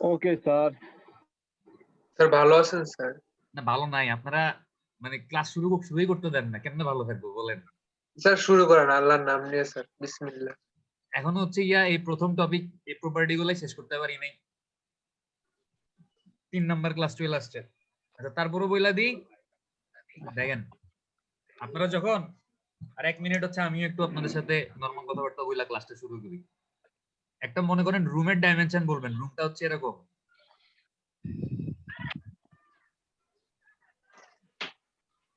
Okay sir. Sir ভালো আছেন sir? না ভালো নাই, আপনারা মানে ক্লাস শুরুই করতে দেন না, কেমনে ভালো থাকবো বলেন? স্যার শুরু করেন আল্লাহর নাম নিয়ে স্যার, বিসমিল্লাহ। এখন হচ্ছে এই প্রথম টপিক, এই প্রপার্টি গুলাই শেষ করতে পারি নাই, 3 নাম্বার ক্লাস 12 আসছে। আচ্ছা তারপরে বইলা দিই, দেখেন আপনারা যখন আর 1 মিনিট হচ্ছে আমিও একটু আপনাদের সাথে নরমাল কথাবার্তা বইলা ক্লাসটা শুরু করি। একটা মনে করেন রুমের ডাইমেনশন বলবেন, রুমটা হচ্ছে এরকম,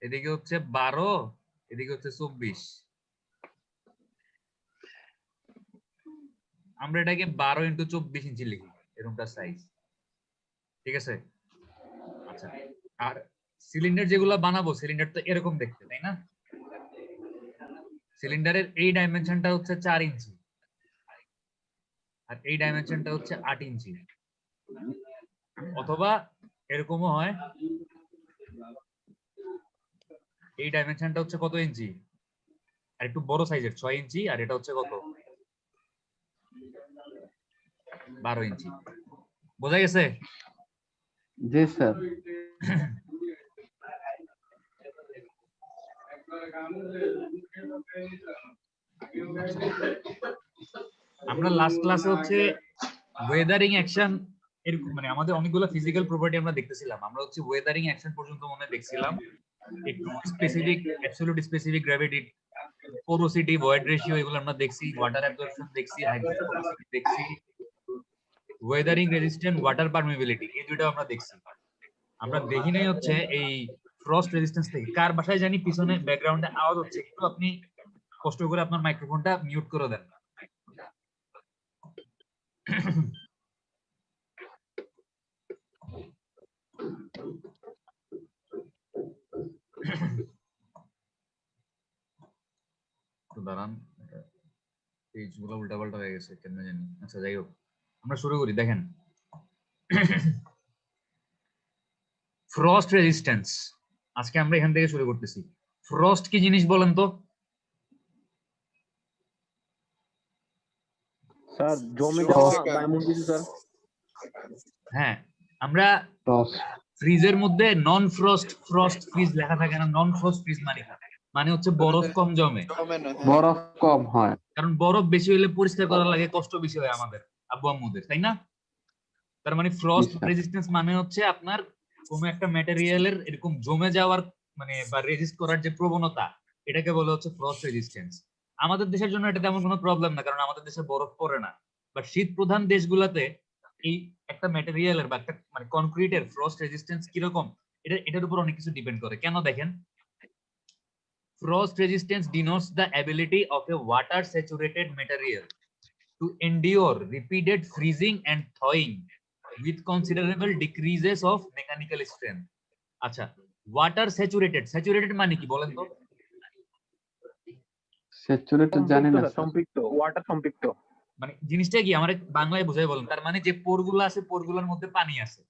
এদিকে হচ্ছে 12, এদিকে হচ্ছে 24। আমরা এটাকে 12x24 ইঞ্চি লিখি, এরকমটা সাইজ, ঠিক আছে? আচ্ছা, আর সিলিন্ডার যেগুলো বানাবো, সিলিন্ডার তো এরকম দেখতে, তাই না? সিলিন্ডারের এই ডাইমেনশনটা হচ্ছে 4 ইঞ্চি, আর এই ডাইমেনশনটা হচ্ছে 8 ইঞ্চি, অথবা এরকমও হয় এই ডাইমেনশনটা হচ্ছে কত ইঞ্চি, আর একটু বড় সাইজের 6 ইঞ্চি, আর এটা হচ্ছে কত 12 ইঞ্চি। বোঝা গেছে? জি স্যার। আমরা লাস্ট ক্লাসে হচ্ছে ওয়েদারিং অ্যাকশন, এরকম মানে আমাদের অনেকগুলো ফিজিক্যাল প্রপার্টি আমরা দেখতেছিলাম। আমরা হচ্ছে ওয়েদারিং অ্যাকশন পর্যন্ত মনে দেখছিলাম, একটু specific absolute specific gravity, porosity, void ratio এগুলো আমরা দেখছি, ওয়াটার অ্যাবজর্পশন দেখছি, হাইড্রোফোবিসিটি দেখছি, ওয়েদারিং রেজিস্ট্যান্ট, ওয়াটার পারমিবিলিটি, এই দুটো আমরা দেখছি। আমরা দেখি নাই হচ্ছে এই ফ্রস্ট রেজিস্ট্যান্স থেকে। কার বাসায় জানি পিছনে ব্যাকগ্রাউন্ডে আওয়াজ হচ্ছে, একটু আপনি কষ্ট করে আপনার মাইক্রোফোনটা মিউট করে দেন। দাঁড়ান, পেজগুলো উল্টাপাল্টা হয়ে গেছে কেন জানি। আচ্ছা যাই হোক, আমরা শুরু করি। দেখেন ফ্রস্ট রেজিস্ট্যান্স, আজকে আমরা এখান থেকে শুরু করতেছি। ফ্রস্ট কি জিনিস বলেন তো? স্যার জমে যাওয়া বা এমন কিছু স্যার। হ্যাঁ, আমরা ফ্রিজের মধ্যে নন ফ্রস্ট, ফ্রস্ট ফ্রিজ লেখা থাকে না? নন ফ্রস্ট ফ্রিজ মানে হচ্ছে বরফ কম জমে, বরফ কম হয়, কারণ বরফ বেশি হলে পরিষ্কার করা লাগে, কষ্ট বেশি হয় আমাদের আব্বু আম্মুদের, তাই না? তার মানে ফ্রস্ট রেজিস্ট্যান্স মানে হচ্ছে আপনার কোনো একটা ম্যাটেরিয়ালের এরকম জমে যাওয়ার মানে বা রেজিস্ট করার যে প্রবণতা, এটাকে বলে হচ্ছে ফ্রস্ট রেজিস্ট্যান্স। আমাদের দেশের জন্য এটা তেমন কোনো প্রবলেম না, কারণ আমাদের দেশে বরফ পড়ে না। বা শীত প্রধান দেশগুলোতে এই একটা ম্যাটেরিয়ালের বা একটা মানে কনক্রিটের ফ্রস্ট রেজিস্ট্যান্স কিরকম, এটার উপর অনেক কিছু ডিপেন্ড করে। কেন দেখেন, frost resistance denotes the ability of a water saturated material to endure repeated freezing and thawing with considerable decreases of mechanical strength. আচ্ছা, ওয়াটার স্যাচুরেটেড, স্যাচুরেটেড মানে কি বলেন তো? স্যাচুরেটেড জানি না, সম্পৃক্ত, ওয়াটার সম্পৃক্ত। মানে জিনিসটা কি আমার বাংলায় বুঝাই বলেন। তার মানে যে পোরগুলো আছে, পোরগুলোর মধ্যে পানি আছে।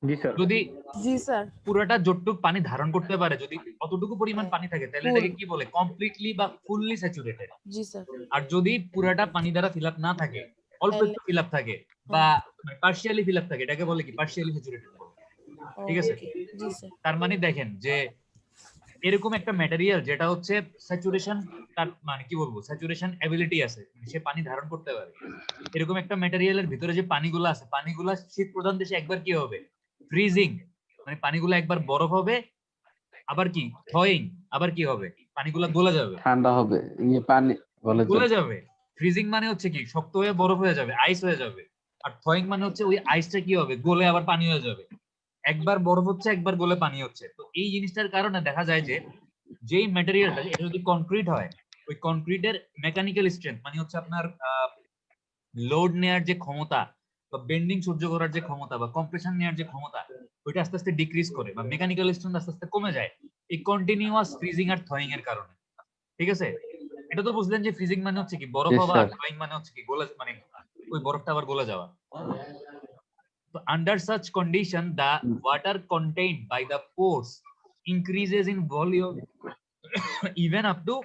জি স্যার। যদি জি স্যার পুরোটা যতটুকু পানি ধারণ করতে পারে, যদি অতটুকু পরিমাণ পানি থাকে, তাহলে এটাকে কি বলে? কমপ্লিটলি বা ফুললি স্যাচুরেটেড। জি স্যার। আর যদি পুরোটা পানি দ্বারা ফিল আপ না থাকে, অল্প একটু ফিল আপ থাকে বা পার্শিয়ালি ফিল আপ থাকে, এটাকে বলে কি? পার্শিয়ালি স্যাচুরেটেড বলে। ঠিক আছে? জি স্যার। তার মানে দেখেন যে এরকম একটা ম্যাটেরিয়াল যেটা হচ্ছে স্যাচুরেশন, তার মানে কি বলবো, স্যাচুরেশন এবিলিটি আছে, সে পানি ধারণ করতে পারে। এরকম একটা ম্যাটেরিয়ালের ভিতরে যে পানিগুলো আছে, পানিগুলো শীত প্রধান দেশে একবার কি হবে? ফ্রিজিং, মানে পানিগুলো একবার বরফ হবে, আবার কি থয়িং, আবার কি হবে? পানিগুলো গলে যাবে, ঠান্ডা হবে, পানি গলে যাবে। ফ্রিজিং মানে হচ্ছে কি? শক্ত হয়ে বরফ হয়ে যাবে, আইস হয়ে যাবে। আর থয়িং মানে হচ্ছে ওই আইসটা কি হবে? গলে আবার পানি হয়ে যাবে। একবার বরফ হচ্ছে, একবার গলে পানি হচ্ছে। তো এই জিনিসটার কারণে দেখা যায় যে যেই ম্যাটেরিয়ালটা, এটা যদি কনক্রিট হয়, ওই কনক্রিটের মেকানিক্যাল স্ট্রেংথ মানে হচ্ছে আপনার লোড নেয়ার যে ক্ষমতা বা বেন্ডিং সহ্য করার যে ক্ষমতা বা কম্প্রেশন নেয়ার যে ক্ষমতা, ওইটা আস্তে আস্তে ডিক্রিজ করে বা মেকানিক্যাল স্ট্রেংথ আস্তে আস্তে কমে যায় এই কন্টিনিউয়াস ফ্রিজিং আর থয়িং এর কারণে। ঠিক আছে? এটা তো বুঝলেন যে ফ্রিজিং মানে হচ্ছে কি বরফ হওয়া, আর থয়িং মানে হচ্ছে কি গলে, মানে ওই বরফটা আবার গলে যাওয়া। So under such condition, the water contained by the pores increases in volume even up to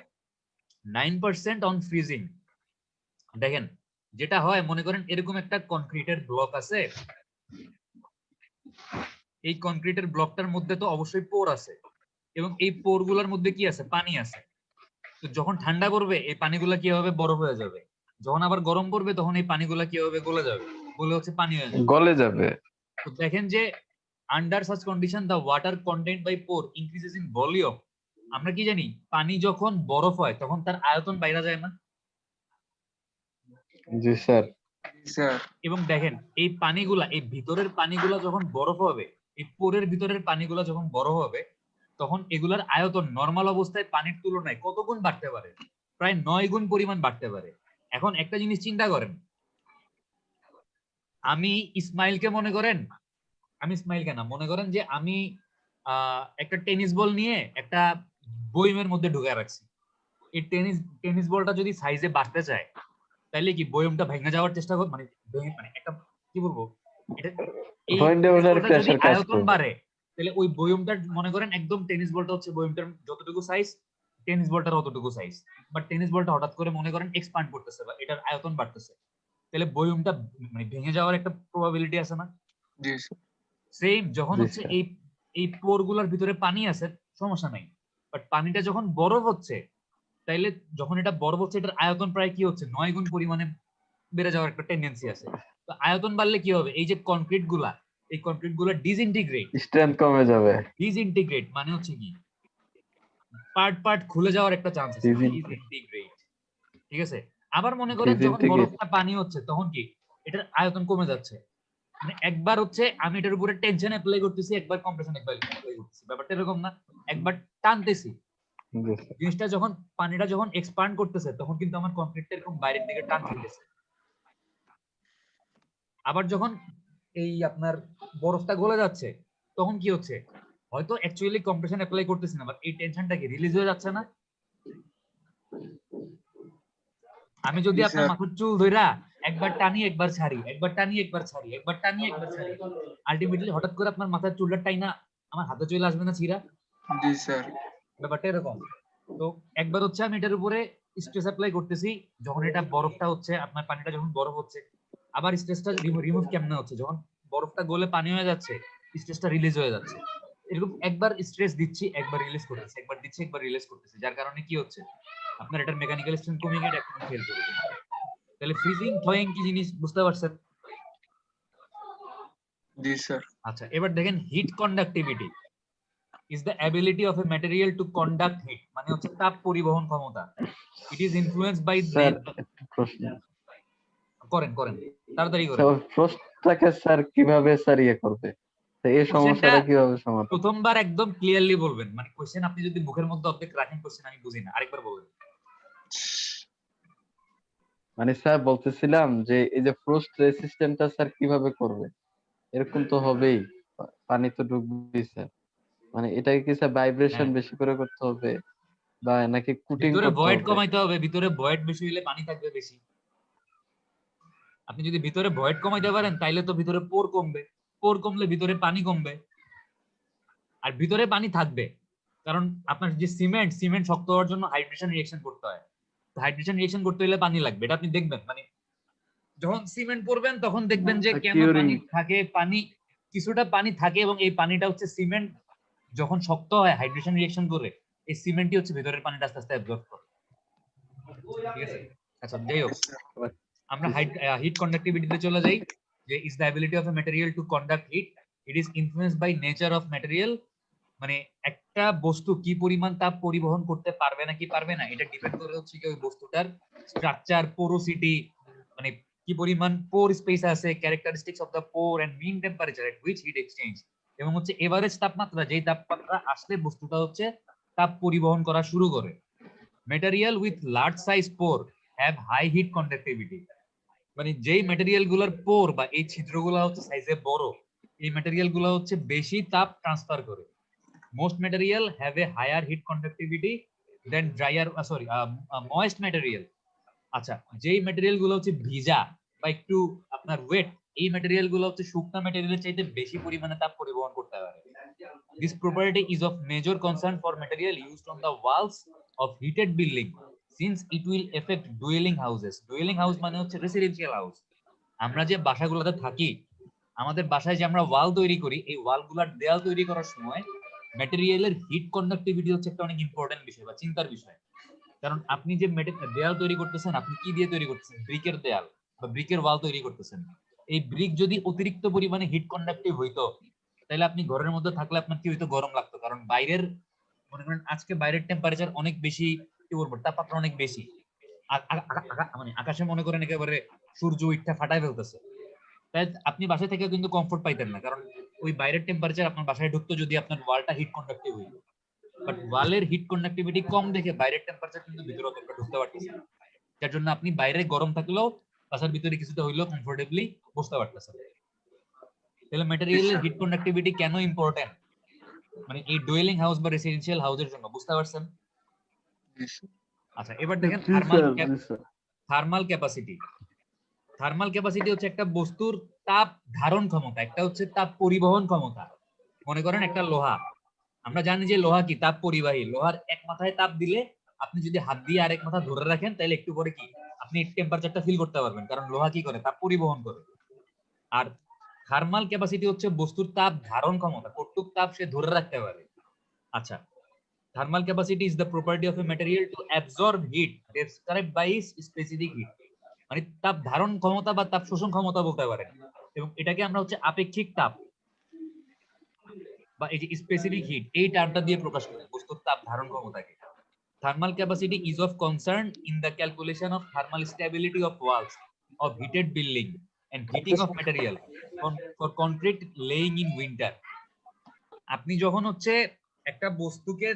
9% on freezing. দেখেন যেটা হয়, মনে করেন এরকম একটা কনক্রিটের ব্লক আছে, এই কনক্রিটের ব্লকটার মধ্যে তো অবশ্যই পোর আছে এবং এই পোর গুলোর মধ্যে কি আছে, পানি আছে। তো যখন ঠান্ডা পড়বে এই পানিগুলা কি হবে, বরফ হয়ে যাবে। যখন আবার গরম পড়বে তখন এই পানিগুলা কি হবে, গলে যাবে, গলে হচ্ছে পানি হয়ে যাবে। গলে যাবে। তো দেখেন যে under such condition the water content by pore increases in volume. আমরা কি জানি, পানি যখন বরফ হয় তখন তার আয়তন বাইরে যায় না? জি স্যার। স্যার এবং দেখেন এই পানিগুলা, এই ভিতরের পানিগুলা যখন বরফ হবে, এই পোরের ভিতরের পানিগুলা যখন বরফ হবে, তখন এগুলার আয়তন নরমাল অবস্থায় পানির তুলনায় কত গুণ বাড়তে পারে? প্রায় 9 গুণ পরিমাণ বাড়তে পারে। এখন একটা জিনিস চিন্তা করেন, আমি ইসমাইলকে মনে করেন, আমি ইসমাইলকে না, মনে করেন যে আমি একটা টেনিস বল নিয়ে একটা বয়মের মধ্যে ঢুকায় রাখছি। এই টেনিস বলটা যদি সাইজে বাড়তে চায় তাহলে কি বয়মটা ভেঙে যাওয়ার চেষ্টা কর, মানে মানে একটা কি বলবো, এটা এই হইন্ডে টেনিস ওঠার বলটা যদি প্রেসার কাজ আয়তন করবে। বাড়ে তাহলে ওই বয়মটা মনে করেন একদম টেনিস বলটা হচ্ছে বয়মটার যতটুকু সাইজ, টেনিস বলটার অতটুকু সাইজ। বাট টেনিস বলটা হঠাৎ করে মনে করেন এক্সপ্যান্ড করতেছে বা এটার আয়তন বাড়তেছে, তাহলে বয়মটা মানে ভেঙে যাওয়ার একটা প্রবাবিলিটি আছে না? জি স্যার সেম যখন জি হচ্ছে স্যার। এই পোর গুলার ভিতরে পানি আছে, সমস্যা নাই। বাট পানিটা যখন বরফ হচ্ছে, তাইলে যখন এটা বরফ হচ্ছে এটার আয়তন প্রায় কি হচ্ছে, 9 গুণ পরিমাণে বেড়ে যাওয়ার একটা টেন্ডেন্সি আছে। তো আয়তন বাড়লে কি হবে, এই যে কনক্রিট গুলা, এই কনক্রিট গুলা স্ট্রেংথ কমে যাবে। ডিসইন্টিগ্রেট মানে হচ্ছে কি, পার্ট খুলে যাওয়ার একটা চান্স আছে, ডিসইন্টিগ্রেট। ঠিক আছে। আবার মনে করেন যখন ডিসইন্টিগ্রেট। বরফটা পানি হচ্ছে তখন কি, এটার আয়তন কমে যাচ্ছে। মানে একবার হচ্ছে আমি এটার উপরে টেনশন অ্যাপ্লাই করতেছি, একবার কম্প্রেশন অ্যাপ্লাই করতেছি, ব্যাপারটা এরকম না? একবার টানতেছি, জি স্যার। জিনিসটা যখন পানিটা যখন এক্সপান্ড করতেছে তখন কিন্তু আমার কনক্রিটটা এরকম বাইরের দিকে টান খাইতেছে। আবার যখন এই আপনার বরফটা গলে যাচ্ছে তখন কি হচ্ছে, হয়তো অ্যাকচুয়ালি কম্প্রেশন অ্যাপ্লাই করতেছি না, বাট এই টেনশনটা কি রিলিজ হয়ে যাচ্ছে না? আমি যদি জি আপনার স্যার মাথার চুল ধইরা একবার টানি একবার ছাড়ি, একবার টানি একবার ছাড়ি, একবার টানি একবার ছাড়ি, আলটিমেটলি হঠাৎ করে আপনার মাথার চুলটা টাইনা আমার হাতে চলে আসবে না ছিঁড়া? জি স্যার ব্যাপারটা এরকম। তো একবার হচ্ছে আমি এটার উপরে স্ট্রেস অ্যাপ্লাই করতেছি, যখন এটা বরফটা হচ্ছে, আপনার পানিটা যখন বরফ হচ্ছে, আবার স্ট্রেসটা রিমুভ কেমনে হচ্ছে, যখন বরফটা গলে পানি হয়ে যাচ্ছে স্ট্রেসটা রিলিজ হয়ে যাচ্ছে। এরকম একবার স্ট্রেস দিচ্ছি একবার রিলিজ করতেছি, একবার দিচ্ছি একবার রিলিজ করতেছি, যার কারণে কি হচ্ছে, আপনার এটার মেকানিক্যাল স্ট্রেংথ কমে গিয়ে এটা ফেল করবে। তাহলে ফ্রিজিং থ্রোয়িং কি জিনিস বুঝতে পারছেন? জি স্যার আচ্ছা, এবার দেখেন heat conductivity is the ability of a material to conduct heat, মানে হচ্ছে তাপ পরিবহন ক্ষমতা। It is influenced by sir প্রশ্ন। করেন করেন তাড়াতাড়ি করেন। স্যার ওই প্রশ্নটাকে স্যার কিভাবে স্যার ইয়ে করবে? তো এই কোশ্চেনটা সমস্যাটা কিভাবে সমাধান? প্রথমবার একদম ক্লিয়ারলি বলবেন, মানে কোশ্চেন আপনি যদি মুখের মধ্যে অর্ধেক রাখেন কোশ্চেন আমি বুঝি না, আরেকবার বলবেন। মানে স্যার বলতেছিলাম যে এই যে ফ্রস্ট রেসিস্ট্যান্টটা স্যার কিভাবে করবে? এরকম তো হবেই, পানি তো ঢুকবেই স্যার। মানে এটাকে কি স্যার ভাইব্রেশন হ্যাঁ, বেশি করে করতে হবে বা নাকি কুটিং ভিতরে করতে ভয়েড হবে? কমাইতে হবে, ভিতরে ভয়েড বেশি হলে পানি থাকবে বেশি। আপনি যদি ভিতরে ভয়েড কমাইতে পারেন তাইলে তো ভিতরে পোর কমবে, পোর কমলে ভিতরে পানি কমবে, আর ভিতরে পানি থাকবে। কারণ আপনার যে সিমেন্ট শক্ত হওয়ার জন্য হাইড্রেশন রিঅ্যাকশন করতে হয়। তো হাইড্রেশন রিঅ্যাকশন করতে হলে পানি লাগবে, এটা আপনি দেখবেন। মানে যখন সিমেন্ট পরবেন তখন দেখবেন যে কেন কিউরিং। পানি থাকে, পানি কিছুটা পানি থাকে এবং এই পানিটা হচ্ছে সিমেন্ট যখন শক্ত হয় হাইড্রেশন রিঅ্যাকশন করে এই সিমেন্টই হচ্ছে ভিতরের পানিটা আস্তে আস্তে অ্যাবজর্ব করে। ঠিক আছে। আচ্ছা যাই হোক, আমরা হিট কন্ডাক্টিভিটিতে চলে যাই। যে is the ability of a material to conduct heat, it is influenced by nature of material. মানে একটা বস্তু কি পরিমাণ তাপ পরিবহন করতে পারবে না কি পারবে না এটা ডিপেন্ড করে হচ্ছে কি ওই বস্তুটার স্ট্রাকচার, পোরোসিটি, মানে কি পরিমাণ পোর স্পেস আছে, characteristics of the pore and mean temperature at which heat exchange, এবং হচ্ছে এভারেজ তাপমাত্রা, যেই তাপমাত্রা আসলে বস্তুটা হচ্ছে তাপ পরিবহন করা শুরু করে। Material with large size pore have high heat conductivity, মানে যেই ম্যাটেরিয়াল গুলার পোর বা এই ছিদ্রগুলো হচ্ছে সাইজে বড়, এই ম্যাটেরিয়াল গুলো হচ্ছে বেশি তাপ ট্রান্সফার করে। Most material have a higher heat conductivity than drier moist material। আচ্ছা, যেই ম্যাটেরিয়াল গুলো হচ্ছে ভিজা বা একটু আপনার ওয়েট, এই ম্যাটেরিয়াল গুলো হচ্ছে শুকনা ম্যাটেরিয়ালের চাইতে বেশি পরিমাণে তাপ পরিবহন করতে পারে। This property is of major concern for material used on the walls of heated building since it will affect dwelling houses। dwelling house মানে হচ্ছে রেসিডেন্সিয়াল হাউস। আমরা যে বাসাগুলোতে থাকি আমাদের বাসায় যে আমরা ওয়াল তৈরি করি, এই ওয়ালগুলার দেয়াল তৈরি করার সময় ম্যাটেরিয়ালের হিট কন্ডাক্টিভিটি হচ্ছে একটা অনেক ইম্পর্টেন্ট বিষয় বা চিন্তার বিষয়। কারণ আপনি যে দেয়াল তৈরি করতেছেন, আপনি কি দিয়ে তৈরি করতেছেন? ব্রিকের দেয়াল বা ব্রিকের ওয়াল তৈরি করতেছেন। এই ব্রিক যদি অতিরিক্ত পরিমাণে হিট কন্ডাক্টিভ হইতো, তাহলে আপনি ঘরের মধ্যে থাকলে আপনার কি হইতো? গরম লাগতো। কারণ বাইরের, মনে করেন আজকে বাইরের টেম্পারেচার অনেক বেশি, কি বলবো, তাপমাত্রা অনেক বেশি। মানে আকাশে মনে করেন একেবারে সূর্য উঠা ফাটায় ফেলতেছে, তাই আপনি বাসায় থেকে কিন্তু কমফোর্ট পাইতেন না, কারণ ওই বাইরের টেম্পারেচার আপনার বাসায় ঢুকতো যদি আপনার ওয়ালটা হিট কন্ডাক্টিভ হইতো। বাট ওয়ালের হিট কন্ডাক্টিভিটি কম দেখে বাইরের টেম্পারেচার কিন্তু ভিতরে অতটা ঢুকতে পারতেছে না, যার জন্য আপনি বাইরে গরম থাকলেও বাসার ভিতরে কিছুটা হইলেও কমফোর্টেবলি বসতে পারতেছেন। তাহলে ম্যাটেরিয়ালের হিট কন্ডাক্টিভিটি কেন ইম্পর্টেন্ট, মানে এই ডুয়েলিং হাউস বা রেসিডেন্সিয়াল হাউসের জন্য, বুঝতে পারছেন? আচ্ছা, এবার দেখেন জি স্যার, জি sir. Thermal capacity. Thermal capacity হচ্ছে একটা বস্তুর তাপ ধারণ ক্ষমতা, একটা হচ্ছে তাপ পরিবহন ক্ষমতা। মনে করেন একটা লোহা, আমরা জানি যে লোহা কি তাপ পরিবাহী। লোহার এক মাথায় তাপ দিলে আপনি যদি হাত দিয়ে আরেক মাথা ধরে রাখেন, তাহলে একটু পরে কি আপনি টেম্পারেচারটা ফিল করতে পারবেন, কারণ লোহা কি করে? তাপ পরিবহন করে। আর থার্মাল ক্যাপাসিটি হচ্ছে বস্তুর তাপ ধারণ ক্ষমতা, কতটুক তাপ সে ধরে রাখতে পারে। আচ্ছা, thermal capacity is the property of a material to absorb heat described by its specific heat, মানে তাপ ধারণ ক্ষমতা বা তাপ শোষণ ক্ষমতা বলতে পারেন, এবং এটাকে আমরা হচ্ছে আপেক্ষিক তাপ বা এই যে স্পেসিফিক হিট, এই টার্মটা দিয়ে প্রকাশ করি বস্তুর তাপ ধারণ ক্ষমতাকে। Thermal capacity is of concern in the calculation of thermal stability of walls of heated building and heating of material for concrete laying in winter. আপনি যখন হচ্ছে একটা বস্তুকে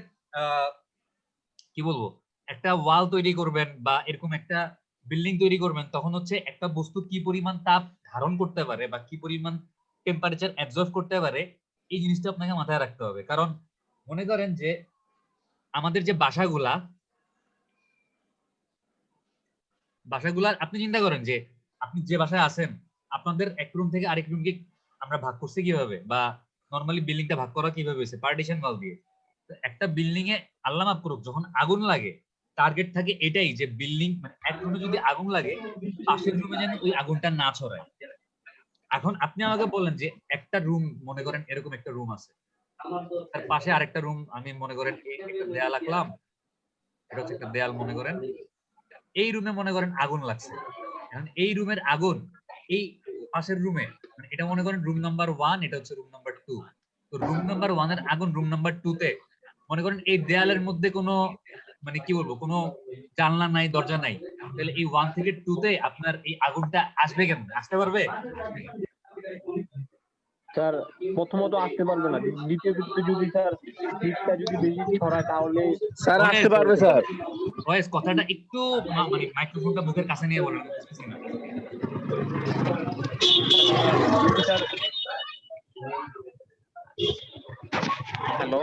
কি বলবো, একটা ওয়াল তৈরি করবেন বা এরকম একটা বিল্ডিং তৈরি করবেন, তখন হচ্ছে একটা বস্তু কি পরিমাণ তাপ ধারণ করতে পারে বা কি পরিমাণ টেম্পারেচার অ্যাবজর্ব করতে পারে, এই জিনিসটা আপনাকে মাথায় রাখতে হবে। কারণ মনে করেন যে আমাদের যে বাসাগুলা আপনি চিন্তা করেন যে আপনি যে বাসায় আছেন, আপনাদের এক রুম থেকে আরেক রুমকে আমরা ভাগ করছি কিভাবে, বা নরমালি বিল্ডিংটা ভাগ করা কিভাবে হয়েছে? পার্টিশন ওয়াল দিয়ে। একটা বিল্ডিং এ আল্লাহ মাফ করুক, যখন আগুন লাগে, টার্গেট থাকে এটাই যে বিল্ডিং, মানে এক রুমে যদি আগুন লাগে, পাশের রুমে যেন ওই আগুনটা না ছড়ায়। এখন আপনি আমাকে বলেন যে একটা রুম, মনে করেন এরকম একটা রুম আছে, তার পাশে আরেকটা রুম, আমি মনে করেন একটা দেয়াল আঁকলাম, এটা হচ্ছে একটা দেয়াল, মনে করেন এই রুমে মনে করেন আগুন লাগছে। এখন এই রুমের আগুন এই পাশের রুমে, মানে এটা মনে করেন রুম নাম্বার 1, এটা হচ্ছে রুম নাম্বার 2। তো রুম নাম্বার 1 এর আগুন রুম নাম্বার 2 তে, মনে করেন এই দেয়ালের মধ্যে কোনো, মানে কি বলবো, কোনো জানলা নাই, দরজা নাই, তাহলে এই 1 থেকে 2 তে আপনার এই আগুনটা আসবে কেমন? আসতে পারবে? স্যার প্রথমত আসতে পারবে না, দ্বিতীয় ক্ষেত্রে যদি স্যার হিটটা যদি বেশি ছড়ায় তাহলে স্যার আসতে পারবে স্যার। ভয়েস কথাটা একটু মানে মাইক্রোফোনটা মুখের কাছে নিয়ে বলেন, বুঝতেছি না। স্যার হ্যালো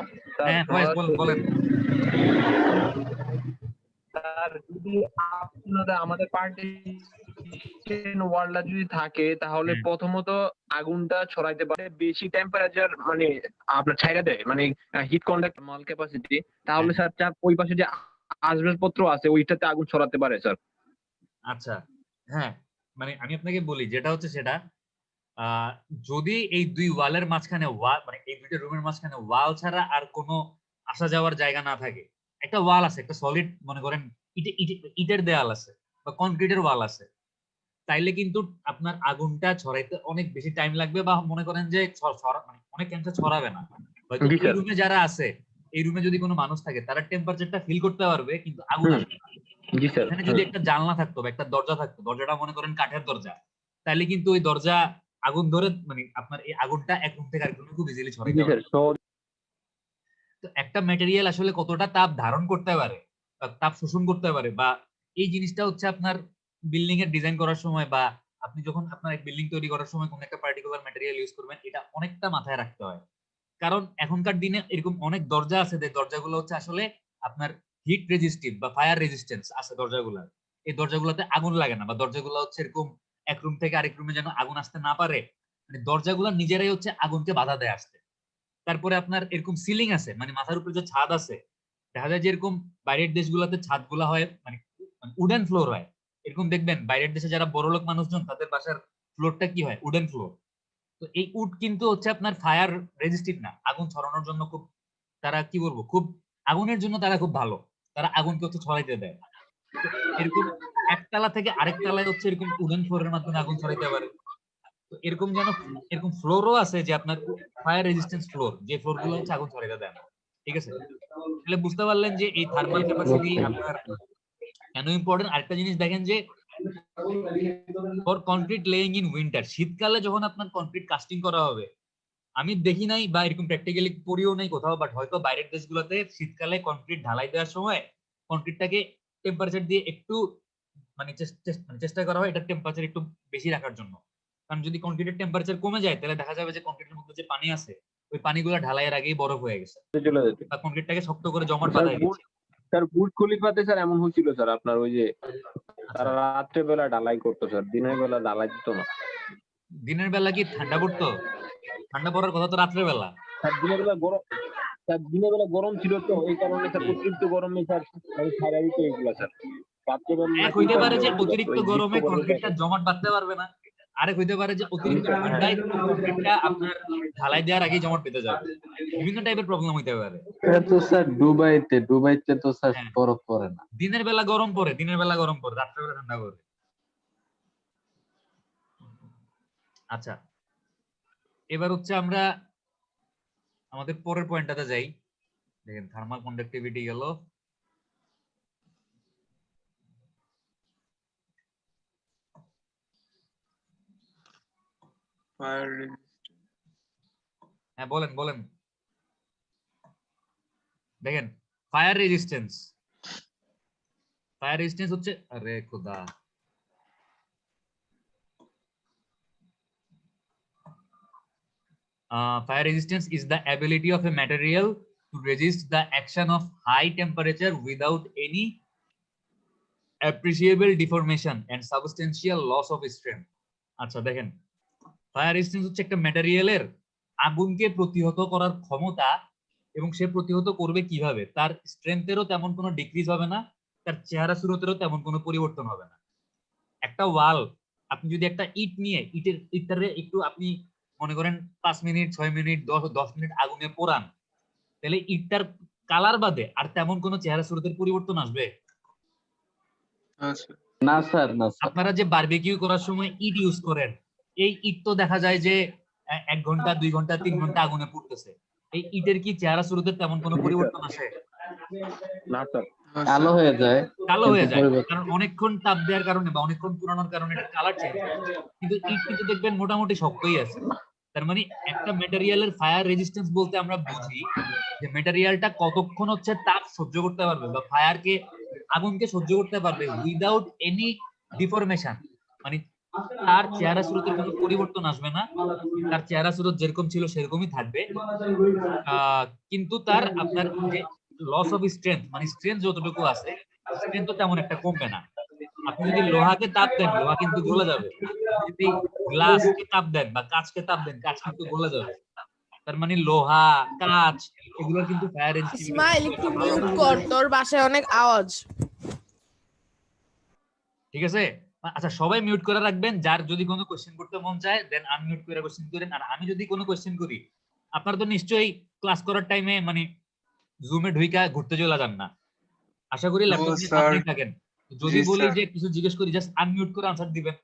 হ্যাঁ ভয়েস বলেন। স্যার যদি আপনারা আমাদের পার্টিশন ওয়ালটা যদি থাকে, তাহলে প্রথমত আগুনটা ছড়াইতে পারে বেশি টেম্পারেচার, মানে আপনার ছাইরা দেয়, মানে হিট কন্ডাক্ট মাল ক্যাপাসিটি, তাহলে স্যার চার ওই পাশে যে আসবাবপত্র আছে ওইটাতে আগুন ছড়াতে পারে স্যার। আচ্ছা, হ্যাঁ, মানে আমি আপনাকে বলি যেটা হচ্ছে সেটা, যদি এই দুই ওয়ালের মাঝখানে মানে এই দুইটা রুমের মাঝখানে ওয়াল ছাড়া আর কোনো আসা যাওয়ার জায়গা না থাকে, একটা ওয়াল আছে, একটা সলিড, মনে করেন ইটের দেয়াল আছে বা কনক্রিটের ওয়াল আছে, তাইলে কিন্তু আপনার আগুনটা ছড়াইতে অনেক বেশি টাইম লাগবে, বা মনে করেন যে মানে অনেক ক্যান্সার ছড়াবে না। হয়তো এই রুমে যারা আছে, এই রুমে যদি কোনো মানুষ থাকে, তারা টেম্পারেচারটা ফিল করতে পারবে, কিন্তু আগুন আসবে না। এখানে যদি একটা জানলা থাকতো বা একটা দরজা থাকতো, দরজাটা মনে করেন কাঠের দরজা, তাহলে কিন্তু ওই দরজা আগুন ধরে, মানে আপনার এই আগুনটা এক রুম থেকে আরেক রুমে খুব ইজিলি ছড়াইতে পারে। তো একটা ম্যাটেরিয়াল আসলে কতটা তাপ ধারণ করতে পারে, তাপ শোষণ করতে পারে, বা এই জিনিসটা হচ্ছে আপনার বিল্ডিং এর ডিজাইন করার সময়, বা আপনি যখন আপনার এক বিল্ডিং তৈরি করার সময় কোন একটা পার্টিকুলার ম্যাটেরিয়াল ইউজ করবেন, এটা অনেকটা মাথায় রাখতে হয়। কারণ এখনকার দিনে এরকম অনেক দরজা আছে যে দরজাগুলো হচ্ছে আসলে আপনার হিট রেজিস্টিভ বা ফায়ার রেজিস্ট্যান্স আছে দরজাগুলো, এই দরজাগুলোতে আগুন লাগে না, বা দরজাগুলো হচ্ছে এরকম এক রুম থেকে আরেক রুমে যেন আগুন আসতে না পারে, মানে দরজাগুলো নিজেরাই হচ্ছে আগুনকে বাধা দেয় আসতে। তারপরে আপনার এরকম সিলিং আছে, মানে মাথার উপরে যে ছাদ আছে, দেখা যায় যে এরকম বাইরের দেশগুলোতে ছাদগুলা হয় মানে উডেন ফ্লোর হয়, এরকম দেখবেন বাইরের দেশে যারা বড়লোক মানুষজন, তাদের বাসার ফ্লোরটা কি হয়? Wooden floor. তো এই উড কিন্তু হচ্ছে আপনার ফায়ার রেজিস্টিভ না, আগুন ছড়ানোর জন্য খুব তারা কি বলবো খুব আগুনের জন্য তারা খুব ভালো, তারা আগুনকে হচ্ছে ছড়াইতে দেয়। তো এরকম একতলা থেকে আরেক তলায় হচ্ছে এরকম উডেন ফ্লোরের মাধ্যমে আগুন ছড়াইতে পারে। তো এরকম যেন এরকম ফ্লোরও আছে যে আপনার ফায়ার রেজিস্ট্যান্স ফ্লোর, যে ফ্লোর গুলো হচ্ছে আগুন ছড়াইতে দেয় না। ঠিক আছে, তাহলে বুঝতে পারলেন যে এই থার্মাল ক্যাপাসিটি আপনার কেন ইম্পর্টেন্ট। আরেকটা জিনিস দেখেন যে for concrete laying in winter, শীতকালে যখন আপনার কনক্রিট কাস্টিং করা হবে, আমি দেখি নাই বা এরকম প্র্যাকটিক্যালি পড়িও নাই কোথাও, বাট হয়তো বাইরের দেশগুলোতে শীতকালে কনক্রিট ঢালাই দেওয়ার সময় কনক্রিটটাকে টেম্পারেচার দিয়ে একটু মানে চেষ্টা করা হয় এটা টেম্পারেচার একটু বেশি রাখার জন্য। কারণ যদি কনক্রিটের টেম্পারেচার কমে যায় তাহলে দেখা যাবে যে কনক্রিটের মধ্যে যে পানি আছে ওই পানিগুলো ঢালাইয়ের আগেই বরফ হয়ে গেছে চলে যেত। বা কনক্রিটটাকে শক্ত করে জমাট বাঁধায় দিচ্ছে। স্যার বুর্জ খলিফাতে স্যার এমন হয়েছিল স্যার, আপনার ওই যে তারা রাত্রে বেলা ঢালাই করতো স্যার, দিনের বেলা ঢালাই দিত না। দিনের বেলা কি ঠান্ডা পড়তো? ঠান্ডা পড়ার কথা তো রাত্রে বেলা। স্যার দিনের বেলা গরম, স্যার দিনের বেলা গরম ছিল তো এই কারণে স্যার অতিরিক্ত গরমে স্যার ছাড়া দিত এগুলা স্যার। রাত্রে এক হইতে পারে যে অতিরিক্ত গরমে কনক্রিটটা জমাট বাঁধতে পারবে না, আরেক হইতে পারে যে অতিরিক্ত ঠান্ডায় কনক্রিটটা আপনার ঢালাই দেওয়ার আগেই জমাট পেতে যাবে। বিভিন্ন টাইপের প্রবলেম হইতে পারে। এটা তো স্যার দুবাইতে তো স্যার হ্যাঁ। বরফ পড়ে না। দিনের বেলা গরম পড়ে, রাত্রে বেলা ঠান্ডা পড়ে। আচ্ছা, এবার হচ্ছে আমরা আমাদের পরের পয়েন্টটাতে যাই। দেখেন থার্মাল কন্ডাক্টিভিটি গেল। ফায়ার হ্যাঁ বলেন। দেখেন ফায়ার রেজিস্ট্যান্স হচ্ছে, আরে খোদা, fire resistance is the ability of a material to resist the action of high temperature without any appreciable deformation and substantial loss of strength. আচ্ছা দেখেন, ফায়ার রেজিস্ট্যান্স হচ্ছে একটা ম্যাটেরিয়ালের আগুনকে প্রতিহত করার ক্ষমতা, এবং সে প্রতিহত করবে কিভাবে, তার স্ট্রেংথেরও তেমন কোনো ডিক্রিজ হবে না, তার চেহারা সুরতেরও তেমন কোনো পরিবর্তন হবে না। একটা ওয়াল, আপনি যদি একটা ইট নিয়ে ইটটারে একটু আপনি মনে করেন 5 মিনিট 6 মিনিট 10 মিনিট আগুনে পোড়ান, তাহলে ইটটার কালার বাদে আর তেমন কোনো চেহারা সুরতের পরিবর্তন আসবে? আছে না স্যার, না স্যার। আপনারা যে বারবিকিউ করার সময় ইট ইউজ করেন, এই ইট তো দেখা যায় যে 1 ঘন্টা 2 ঘন্টা 3 ঘন্টা আগুনে পুড়তেছে, এই ইটের কি চেহারা সুরতের তেমন কোনো পরিবর্তন আসে? না স্যার, কালো হয়ে যায়, কালো হয়ে কিন্তু যায়, পরিবর্তন- কারণ অনেকক্ষণ তাপ দেওয়ার কারণে বা অনেকক্ষণ পুরানোর কারণে এটা কালার চেঞ্জ হয়। কিন্তু ইট কিন্তু দেখবেন মোটামুটি শক্তই আছে। তার মানে একটা ম্যাটেরিয়ালের ফায়ার রেজিস্ট্যান্স বলতে আমরা বুঝি যে ম্যাটেরিয়ালটা কতক্ষণ হচ্ছে তাপ সহ্য করতে পারবে বা ফায়ারকে আগুনকে সহ্য করতে পারবে উইদাউট এনি ডিফরমেশন, মানে তার চেহারা স্রোতের কোনো পরিবর্তন আসবে না, তার চেহারা স্রোত যেরকম ছিল সেরকমই থাকবে, কিন্তু তার আপনার যে লস অফ স্ট্রেংথ, মানে স্ট্রেংথ যতটুকু আছে স্ট্রেংথ তো তেমন একটা কমবে না। আপনি যদি লোহাকে তাপ দেন লোহা কিন্তু গলে যাবে, যদি গ্লাসকে তাপ দেন বা কাঁচকে তাপ দেন কাঁচ কিন্তু গলে যাবে। তার মানে লোহা কাঁচ এগুলোর কিন্তু ফায়ার রেজিস্টিভিটি। ইসমাইল একটু মিউট কর, তোর বাসায় অনেক আওয়াজ। ঠিক আছে, আচ্ছা সবাই মিউট করে রাখবেন, যার যদি কোনো কোশ্চেন করতে মন চায় দেন আনমিউট করে কোশ্চেন করেন। আর আমি যদি কোনো কোশ্চেন করি, আপনারা তো নিশ্চয়ই ক্লাস করার টাইমে মানে জুমে ঢুইকা ঘুরতে চলে যান না, আশা করি ল্যাপটপ নিয়ে স্যার। সামনেই থাকেন। যদি জি, বলি স্যার। যে কিছু জিজ্ঞেস করি জাস্ট আনমিউট করে আনসার দিবেন,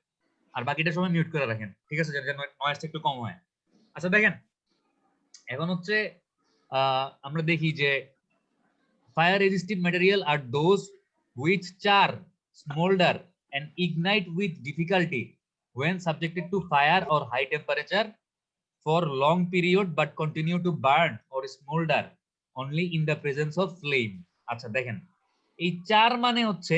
আর বাকিটা সময় মিউট করে রাখেন, ঠিক আছে, যাতে নয়েজটা একটু কম হয়। আচ্ছা দেখেন, এখন হচ্ছে আমরা দেখি যে ফায়ার রেজিস্টিভ ম্যাটেরিয়াল আর those which char, smoulder and ignite with difficulty when subjected to fire or high temperature for long period but continue to burn or smolder only in the presence of flame. আচ্ছা দেখেন, এই চার মানে হচ্ছে